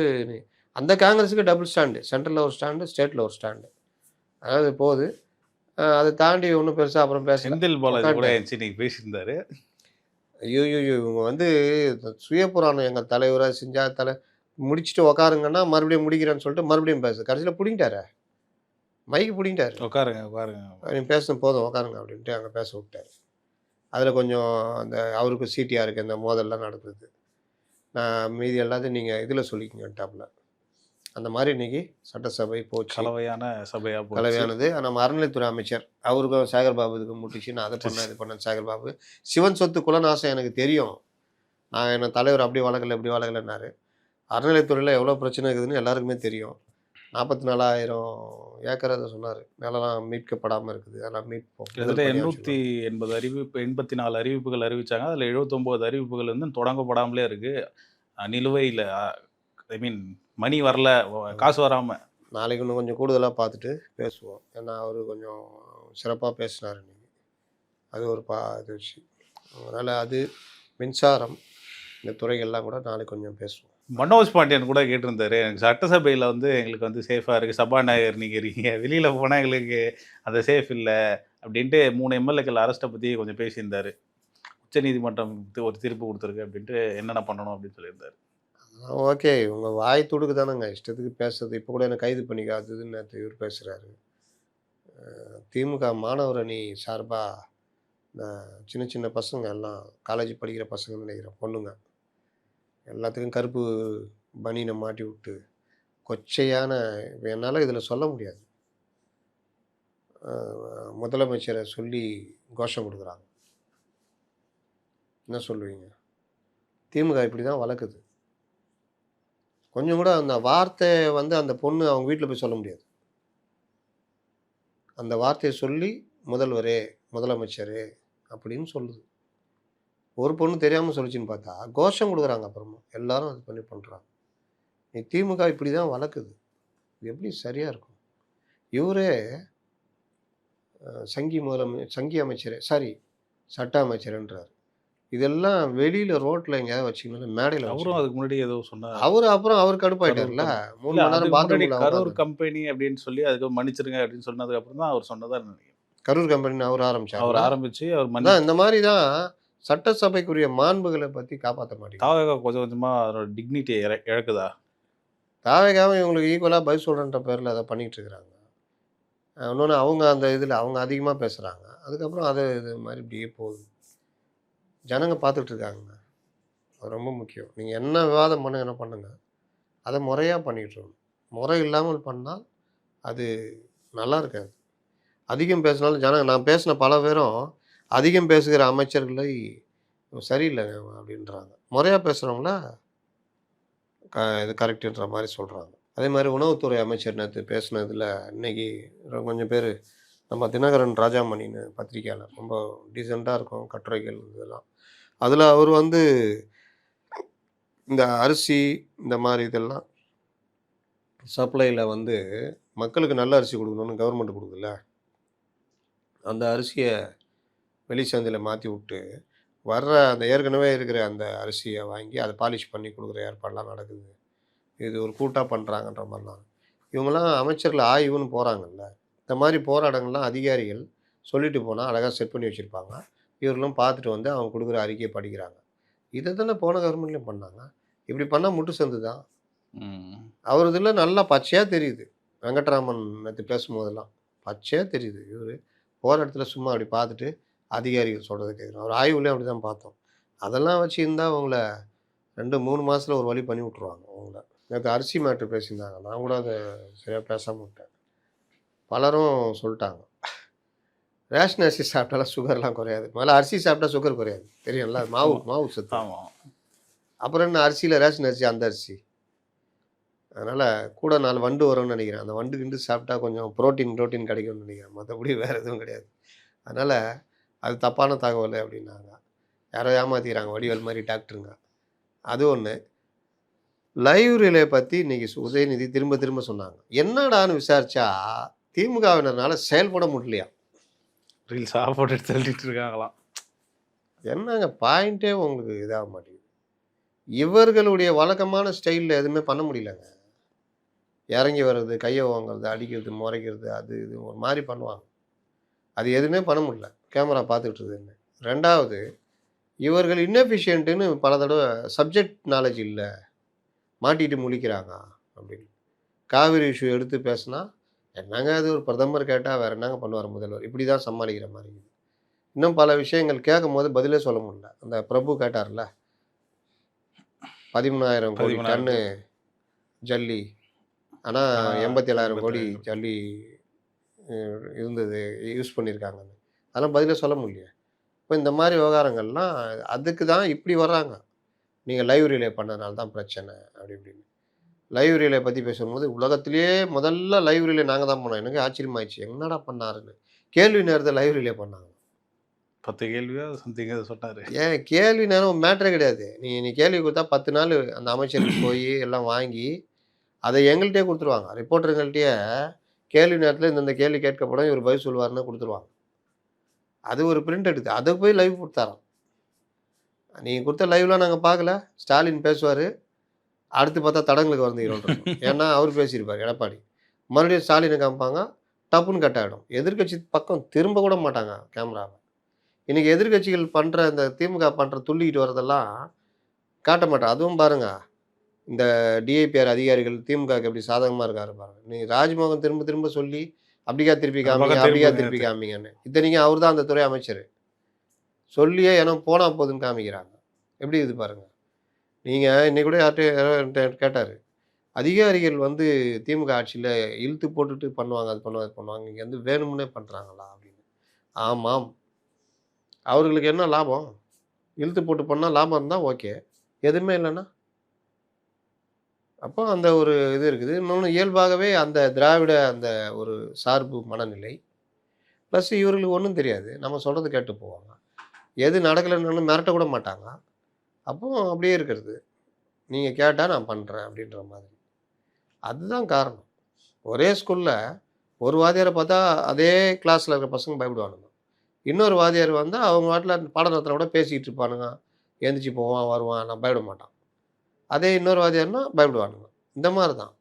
அந்த காங்கிரஸுக்கு டபுள் ஸ்டாண்டு. சென்ட்ரல்ல ஒரு ஸ்டாண்டு, ஸ்டேட்ல ஒரு ஸ்டாண்டு. அதாவது போது. அத தாண்டி ஒண்ணும் பெருசா அப்புறம் பேசல. செந்தில் பாலாஜி கூட உட்காந்துட்டாரு. என்சி இன்னைக்கு பேசியிருந்தாரு. ஐய்யய்யோ! இவங்க வந்து சுயபுராணம் எங்க தலைவரா செஞ்சா முடிச்சுட்டு உட்காருங்கன்னா, மறுபடியும் முடிக்கிறேன்னு சொல்லிட்டு மறுபடியும் கடைசியில புடிங்கிட்டாரே. மைக் புடிங்கிட்டாரு. உட்காருங்க, உட்காருங்க. நீங்க பேசுனது போதும் உட்காருங்க அப்படின்ட்டு அங்க பேச விட்டாரு. அதில கொஞ்சம் அந்த அவருக்கு சிடிஆருக்கு இந்த மோதல்லாம் நடந்தது. நான் மீதி எல்லாத்தையும் நீங்க இதில சொல்லிக்கங்கன்ட்டாப்புல. அந்த மாரி இன்னைக்கு சட்டசபை போச்சு. கலவையான சபையா போச்சு. கலவையானது. நம்ம அறநிலைத்துறை அமைச்சர் அவருக்கும் சேகர்பாபு இதுக்கு முட்டுச்சு. நான் அத பண்ணேன், இது பண்ணேன் சேகர்பாபு. சிவன் சொத்து குலநாசம் எனக்கு தெரியும். நான் என்ன தலைவர் அப்படி வளர்க்கல, இப்படி வளர்க்கலன்னாரு. அறநிலைத்துறையில எவ்வளோ பிரச்சனை இருக்குதுன்னு எல்லாருக்குமே தெரியும். 44,000 ஏக்கர் அத சொன்னாரு. நிலம்லாம் மீட்கப்படாம இருக்குது. அதெல்லாம் மீட்போம். கிட்டத்தட்ட 880 அறிவிப்பு 84 அறிவிப்புகள் அறிவிச்சாங்க. அதில 79 அறிவிப்புகள் வந்து தொடங்கப்படாமலே இருக்கு. நிலுவையில ஐ மீன் மணி வரல, காசு வராம. நாளைக்கு இன்னும் கொஞ்சம் கூடுதலா பார்த்துட்டு பேசுவோம். ஏன்னா, அவரு கொஞ்சம் சிறப்பா பேசினாரு இன்னைக்கு. அது ஒரு இது விஷயம். அதனால அது மின்சாரம் இந்த துறைகள்லாம் கூட நாளைக்கு கொஞ்சம் பேசுவோம். மனோஜ் பாண்டியன் கூட கேட்டிருந்தாரு. எனக்கு சட்டசபையில வந்து எங்களுக்கு வந்து சேஃபா இருக்கு. சபாநாயகர் நீங்க இருக்கீங்க. வெளியில போனா எங்களுக்கு அந்த சேஃப் இல்ல. அப்படின்ட்டு 3 எம்எல்ஏக்கள் அரெஸ்ட்ட பத்தி கொஞ்சம் பேசியிருந்தாரு. உச்சநீதிமன்றம் ஒரு தீர்ப்பு குடுத்துருக்கு அப்படின்ட்டு என்னென்ன பண்ணணும் அப்படின்னு சொல்லியிருந்தாரு. ஓகே. உங்க வாய் துடுக்கு தானங்க. இஷ்டத்துக்கு பேசுறது. இப்போ கூட என்ன கைது பண்ணிக்க அது இதுன்னு நேத்து இவரு பேசுறாரு. திமுக மாணவர் அணி சார்பா இந்த சின்ன சின்ன பசங்க எல்லாம் காலேஜ் படிக்கிற பசங்கன்னு நினைக்கிறேன். பொண்ணுங்க. எல்லாத்துக்கும் கருப்பு பனியன மாட்டி விட்டு, கொச்சையான என்னால இதில சொல்ல முடியாது. முதலமைச்சர சொல்லி கோஷம் குடுக்குறாங்க. என்ன சொல்லுவீங்க? திமுக இப்படி தான் வளர்க்குது. கொஞ்சம் கூட அந்த வார்த்தை வந்து அந்த பொண்ணு அவங்க வீட்ல போய் சொல்ல முடியாது. அந்த வார்த்தைய சொல்லி முதல்வரே, முதலமைச்சரே அப்படின்னு சொல்லுது. ஒரு பொண்ணு தெரியாம சொல்லுச்சுன்னு பார்த்தா, கோஷம் குடுக்குறாங்க அப்புறமா. எல்லாரும் அது பண்ணி பண்றாங்க. திமுக இப்படி தான் வளர்க்குது. இது எப்படி சரியா இருக்கும்? இவரே சங்கி அமைச்சர் சாரி சட்ட அமைச்சர்ன்றார். இதெல்லாம் வெளியில ரோட்ல எங்கேயாவது வச்சீங்கன்னா மேடையில அவரும் வச்சுக்கணும். அதுக்கு முன்னாடி ஏதோ சொன்னார். அவரு அப்புறம் அவர் கரூர் கடுப்பாயிட்டார்ல. கம்பெனி 3 இல்ல மணி நேரம் அதுக்கு முன்னாடி பாத்ரூம்ல கரூர் உட்காந்து கம்பெனி அப்படின்னு சொல்லி அதுக்கு மன்னிச்சிருங்க அப்படின்னு சொன்னதுக்கப்புறம் தான் அவர் சொன்னதா நினைக்கிறேன். கரூர் கம்பெனின்னு அவர் அவர் ஆரம்பிச்சாருல்ல. ஆரம்பிச்சு அவர் அதான் இந்த மாரி தான் சட்டசபைக்குரிய மாண்புகள பத்தி காப்பாத்த மாட்டேங்குது. தாவேகா கொஞ்சம் கொஞ்சமா அதோட டிக்னிட்டியை இழக்குதா? தாவேகாவும் இவங்களுக்கு ஈக்குவலா பதில் சொல்றேன்ற பேர்ல அத பண்ணிட்டு இருக்கிறாங்க. இன்னொன்னு அவங்க அந்த இதுல அவங்க அதிகமா பேசுறாங்க. அதுக்கப்புறம் அது இது மாரி இப்படியே போகுது. ஜனங்க பார்த்துட்டு இருக்காங்கங்க. அது ரொம்ப முக்கியம். நீங்க என்ன விவாதம் பண்ணுங்க, என்ன பண்ணுங்க. அத முறையா பண்ணிட்டு இருக்கணும். முறை இல்லாமல் பண்ணா அது நல்லா இருக்காது. அதிகம் பேசினாலும் ஜனங்க நான் பேசின பல பேரும் அதிகம் பேசுகிற அமைச்சர்களை சரியில்லங்க அப்படின்றாங்க. முறையா பேசுறவங்கள இது கரெக்ட்டுன்ற மாரி சொல்றாங்க. அதே மாரி உணவுத்துறை அமைச்சர் நேத்து பேசினதுல இன்னைக்கு கொஞ்சம் பேரு நம்ம தினகரன் ராஜாமணின்னு பத்திரிக்கையாளர். ரொம்ப டீசென்ட்டா இருக்கும் கட்டுரைகள் இதெல்லாம். அதுல அவரு வந்து இந்த அரிசி இந்த மாரி இதெல்லாம் சப்ளைல வந்து மக்களுக்கு நல்ல அரிசி குடுக்கணும்னு கவர்மெண்ட் குடுக்குதுல்ல. அந்த அரிசிய வெளி சந்தையில மாத்தி விட்டு, வர்ற அந்த ஏற்கனவே இருக்கிற அந்த அரிசிய வாங்கி அத பாலிஷ் பண்ணி குடுக்குற ஏற்பாடுலாம் நடக்குது. இது ஒரு கூட்டா பண்றாங்கன்ற மாரிலாம். இவங்கலாம் அமைச்சர்கள் ஆய்வுன்னு போறாங்கல்ல. இந்த மாரி போற இடங்கள்லாம் அதிகாரிகள் சொல்லிட்டு போனா அழகா செட் பண்ணி வச்சிருப்பாங்க. இவர்களும் பார்த்துட்டு வந்து அவங்க குடுக்குற அறிக்கைய படிக்கிறாங்க. இத தானே போன கவர்மெண்ட்லயும் பண்ணாங்க. இப்படி பண்ணா முட்டு சந்து தான். ம். அவரு இதுல நல்லா பச்சையா தெரியுது. வெங்கட்ராமன் நேத்து பேசும்போதெல்லாம். பச்சையா தெரியுது. இவரு போற இடத்துல சும்மா அப்படி பார்த்துட்டு, அதிகாரிகள் சொல்றத கேட்கணும். அவர் ஆய்வுலயும் அப்படிதான் பார்த்தோம். அதெல்லாம் வச்சிருந்தா உங்கள 2, 3 மாசத்துல ஒரு வழி பண்ணி விட்டுருவாங்க உங்கள. நேத்து அரிசி மேட்டர் பேசியிருந்தாங்க. நான் கூட அத சரியா பேசாம விட்டேன். பலரும் சொல்ட்டாங்க. ரேஷன் அரிசி சாப்பிட்டாலாம் சுகர்லாம் குறையாது. முதல்ல அரிசி சாப்பிட்டா சுகர் குறையாது. தெரியும்ல. மாவு ஆமா. மாவு சத்து. ஆமா. அப்புறம் என்ன அரிசியில ரேஷன் அரிசி, அந்த அரிசி. அதனால கூட 4 வண்டு வரும்னு நெனைக்கிறேன். அந்த வண்டு கிண்டு சாப்பிட்டா கொஞ்சம் புரோட்டீன் கிடைக்கும்னு நெனைக்கிறேன். மத்தபடி வேற எதுவும் கிடையாது. அதனால அது தப்பான தகவலு அப்டின்னாங்க. யாரோ ஏமாத்திக்கிறாங்க வடிவேல் மாரி டாக்டருங்க. அது ஒண்ணு. லைவ் ரிலே பத்தி இன்னைக்கு உதயநிதி திரும்ப திரும்ப சொன்னாங்க. என்னடான்னு விசாரிச்சா, திமுகவினர்னால செயல்பட முடியலையாம். ரீல்ஸா போட்டுட்டு தள்ளிட்டு இருக்காங்களாம். என்னங்க பாயிண்ட்டே உங்களுக்கு இதாக மாட்டேங்குது. இவர்களுடைய வழக்கமான ஸ்டைல்ல எதுவுமே பண்ண முடியலங்க. இறங்கி வர்றது, கைய ஓங்குறது, அடிக்கிறது, முறைக்கிறது, அது இது ஒரு மாரி பண்ணுவாங்க. அது எதுவுமே பண்ண முடியல. கேமரா பார்த்துக்கிட்டு இருக்குதுன்னு. 2வது இவர்கள் இன்எஃபிஷியன்ட்டுன்னு பல தடவ சப்ஜெக்ட் நாலேட்ஜ் இல்ல. மாட்டிட்டு முழிக்கிறாங்க அப்படின்னு. காவிரி இஷ்யூ எடுத்து பேசுனா, என்னங்க அது ஒரு பிரதமர் கேட்டா வேற என்னங்க பண்ணுவாரு முதல்வர்? இப்படி தான் சமாளிக்கிற மாரி இருக்குது. இன்னும் பல விஷயங்கள் கேட்கும்போது பதிலே சொல்ல முடியல. அந்த பிரபு கேட்டார்ல, 13,000 கோடி 13,000 டன்னு ஜல்லி. ஆனா ஆனா 87,000 கோடி 87,000 ஜல்லி இருந்தது. யூஸ் பண்ணியிருக்காங்கன்னு. அதெல்லாம் பதிலே சொல்ல முடியலையே. இப்ப இந்த மாரி விவகாரங்கள்லாம் அதுக்கு தான் இப்படி வர்றாங்க. நீங்க லைவ் ரிலே பண்ணதுனால தான் பிரச்சனை அப்படி இப்படின்னு. லைவ் ரிலே பத்தி பேசும்போது, உலகத்திலேயே முதல்ல லைவ் ரிலே நாங்க தான் பண்ணோம். எனக்கு ஆச்சரியமாயிருச்சு. என்னடா பண்ணாருன்னு. கேள்வி நேரத்த லைவ் ரிலே பண்ணாங்க. 10 கேள்வியோ சம்திங் ஏதோ சொன்னாரு. ஏன் கேள்வி நேரம் மேட்டரே கிடையாது. நீ கேள்வி குடுத்தா 10 நாள் அந்த அமைச்சருக்கு போயி எல்லாம் வாங்கி, அத எங்கள்ட்டயே குடுத்துருவாங்க. ரிப்போர்ட்டருங்கள்ட்டயே கேள்வி நேரத்தில இந்தந்த கேள்வி கேட்கப்படும். இவரு பதில் சொல்லுவாருன்னு குடுத்துருவாங்க. அது ஒரு பிரிண்ட் எடுத்து அத போய் லைவ் குடுத்தாராம். நீங்க குடுத்த லைவ்லாம் நாங்க பார்க்கல. ஸ்டாலின் பேசுவாரு. அடுத்து பார்த்தா தடங்களுக்கு வந்து இருக்கும். ஏன்னா, அவரு பேசியிருப்பாரு எடப்பாடி. மறுபடியும் ஸ்டாலின காமிப்பாங்க. டப்புன்னு கட் ஆயிடும். எதிர்க்கட்சி பக்கம் திரும்ப கூட மாட்டாங்க கேமராவ. இன்னைக்கு எதிர்க்கட்சிகள் பண்ற இந்த திமுக பண்ற துள்ளிக்கிட்டு வரதெல்லாம் காட்ட மாட்டான். அதுவும் பாருங்க, இந்த டிஐபிஆர் அதிகாரிகள் திமுகவுக்கு எப்படி சாதகமா இருக்காரு பாருங்க. நீங்க ராஜ்மோகன் திரும்ப திரும்ப சொல்லி, அப்படிக்கா திருப்பி அந்த காமிங்க, பக்கம் அப்படிக்கா திரும்புங்க. திருப்பி காமிங்கன்னு. இத்தனைக்கும் அவரு தான் அந்த துறை அமைச்சரு. சொல்லியே ஏனோ போனா போதுன்னு காமிக்கிறாங்க. எப்படி இருக்குது பாருங்க. நீங்க இன்னைக்கு கூட யார்ட்ட கேட்டாரு. அதிகாரிகள் வந்து திமுக ஆட்சியில இழுத்து போட்டுட்டு பண்ணுவாங்க, அது பண்ணுவாங்க, இது பண்ணுவாங்க. இங்க வந்து வேணும்னே பண்றாங்களா? அப்படின்னு. ஆமாம். அவர்களுக்கு என்ன லாபம்? இழுத்து போட்டு பண்ணா லாபம் இருந்தா ஓகே. எதுவுமே இல்லன்னா? அப்போ அந்த ஒரு இது இருக்குது. இன்னொன்னு இயல்பாகவே அந்த திராவிட அந்த ஒரு சார்பு மனநிலை. ப்ளஸ் இவர்களுக்கு ஒண்ணும் தெரியாது. நம்ம சொல்றத கேட்டு போவாங்க. எது நடக்கலன்னாலும் மிரட்ட கூட மாட்டாங்க. அப்போ அப்படியே இருக்கிறது. நீங்க கேட்டா நான் பண்றேன் அப்படின்ற மாதிரி. அதுதான் காரணம். ஒரே ஸ்கூல்ல ஒரு வாத்தியாரை பார்த்தா அதே கிளாஸில் இருக்கிற பசங்க பயப்படுவானுங்க. இன்னொரு வாத்தியார் வந்தா அவங்க பாட்டுல பாடம் நடத்துனா கூட பேசிக்கிட்டு இருப்பானுங்க. எந்திரிச்சு போவான், வருவான். நான் பயப்பட மாட்டான். அதே இன்னொரு வாத்தியார்னா பயப்படுவானுங்க. இந்த மாரி தான்.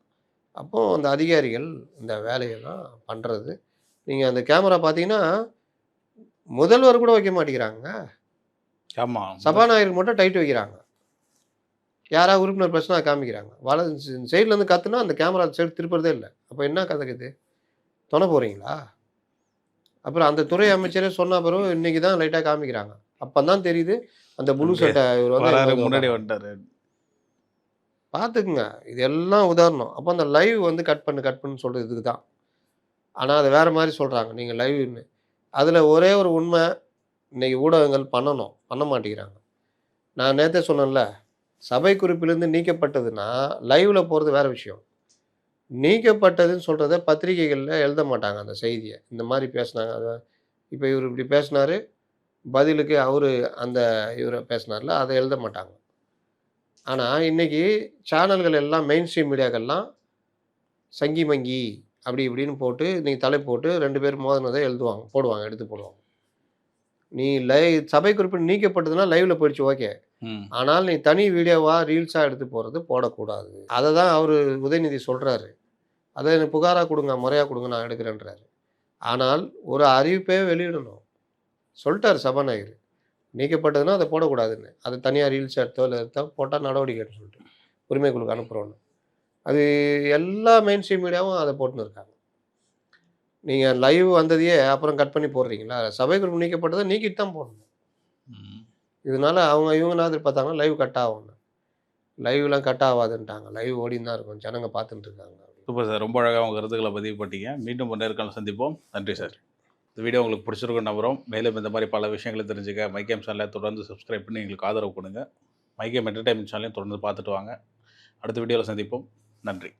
அப்போ அந்த அதிகாரிகள் இந்த வேலையெல்லாம் பண்றது. நீங்க அந்த கேமரா பார்த்தீங்கன்னா, முதல்வர் கூட வைக்க மாட்டேங்கிறாங்கங்க. ஆமா. சபாநாயகருக்கு மட்டும் டைட் வைக்கிறாங்க. யாராவது உறுப்பினர் பேசினா அத காமிக்கிறாங்க. சைட்லேருந்து கத்துனா அந்த கேமரா அந்த சைடு திருப்புறதே இல்ல. அப்ப என்ன கதை இது? தொன போறீங்களா? அப்புறம் அந்த துறை அமைச்சரே சொன்ன பிறகு இன்னைக்கு தான் லைட்டா காமிக்கிறாங்க. அப்பதான் தெரியுது அந்த ப்ளூ அங்க சட்டை இவரு வந்து எங்க வராரு, வந்து முன்னாடி உட்கார்றாரு. வந்துட்டாரு. பார்த்துக்குங்க. இது எல்லாம் உதாரணம். அப்ப அந்த லைவ் வந்து கட் பண்ணுன்னு சொல்றது இதுக்கு தான். ஆனா அத வேற மாரி சொல்றாங்க. நீங்க லைவ்ன்னு. அதுல ஒரே ஒரு உண்ம, இன்னைக்கு ஊடகங்கள் பண்ணணும். பண்ண மாட்டேங்கிறாங்க. நான் நேத்தே சொன்னேன்ல, சபை குறிப்பிலிருந்து நீக்கப்பட்டதுன்னா, லைவ்ல போறது வேற விஷயம். நீக்கப்பட்டதுன்னு சொல்றத பத்திரிகைகள்ல எழுத மாட்டாங்க அந்த செய்திய. இந்த மாரி பேசுனாங்க. இப்ப இவரு இப்படி பேசுனாரு. பதிலுக்கு அவரு அந்த இவரு பேசினார்ல, அத எழுத மாட்டாங்க. ஆனா, இன்னைக்கு சேனல்கள் எல்லாம் மெயின் ஸ்ட்ரீம் மீடியாக்கள்லாம் சங்கி மங்கி அப்படி இப்படின்னு போட்டு, இன்னைக்கு தலைப்பு போட்டு 2 பேர் மோதுனத எழுதுவாங்க. போடுவாங்க. எடுத்து போடுவாங்க. நீ சபை குறிப்பு நீக்கப்பட்டதுன்னா லைவ்ல போயிடுச்சு ஓகே. ம். ஆனால் நீ தனி வீடியோவா, ரீல்ஸா எடுத்து போடுறது போடக்கூடாது. அத தான் அவரு உதயநிதி சொல்றாரு. அத எனக்கு புகாரா குடுங்க, முறையா குடுங்க நான் எடுக்கிறேன்றாரு. ஆனால் ஒரு அறிவிப்பே வெளியிடணும். சொல்ட்டாரு சபாநாயகர். நீக்கப்பட்டதுன்னா அத போடக்கூடாதுன்னு. அது தனியா ரீல்ஸ் எடுத்தோ, இல்ல எடுத்தோ போட்டா நடவடிக்கை எடுக்க சொல்லிட்டு. உரிமை குழுக்கு அனுப்புறோம்ன்னு. அது எல்லா மெயின் ஸ்ட்ரீம் மீடியாவும் அத போட்டுன்னு இருக்காங்க. நீங்க லைவ் வந்ததையே அப்புறம் கட் பண்ணி போடுறீங்களா? சபை குறிப்பு நீக்கப்பட்டத நீக்கிட்டு தான் போடணும். ம். இதனால இவங்க என்ன எதிர்பார்த்தாங்கன்னா, லைவ் கட் ஆகும்ன்னு. லைவ்லாம் கட் ஆவாதுன்ட்டாங்க. லைவ் ஓடின்னு தான் இருக்கும். ஜனங்க பார்த்துட்டு இருக்காங்க. Super sir. ரொம்ப அழகா உங்க கருத்துக்கள பதிவு பண்ணீங்க. மீண்டும் ஒரு நேர்காணல்ல சந்திப்போம். நன்றி சார். இந்த வீடியோ உங்களுக்கு பிடிச்சிருக்கும்னு நம்புறோம். மேலும் இந்த மாரி பல விஷயங்கள தெரிஞ்சுக்க மைக்கேம் சேனலை தொடர்ந்து சப்ஸ்கிரைப் பண்ணி எங்களுக்கு ஆதரவு கொடுங்க. மைக்கேம் என்டர்டெயின்மென்ட் சேனலையும் தொடர்ந்து பார்த்துட்டு வாங்க. அடுத்த வீடியோல சந்திப்போம். நன்றி.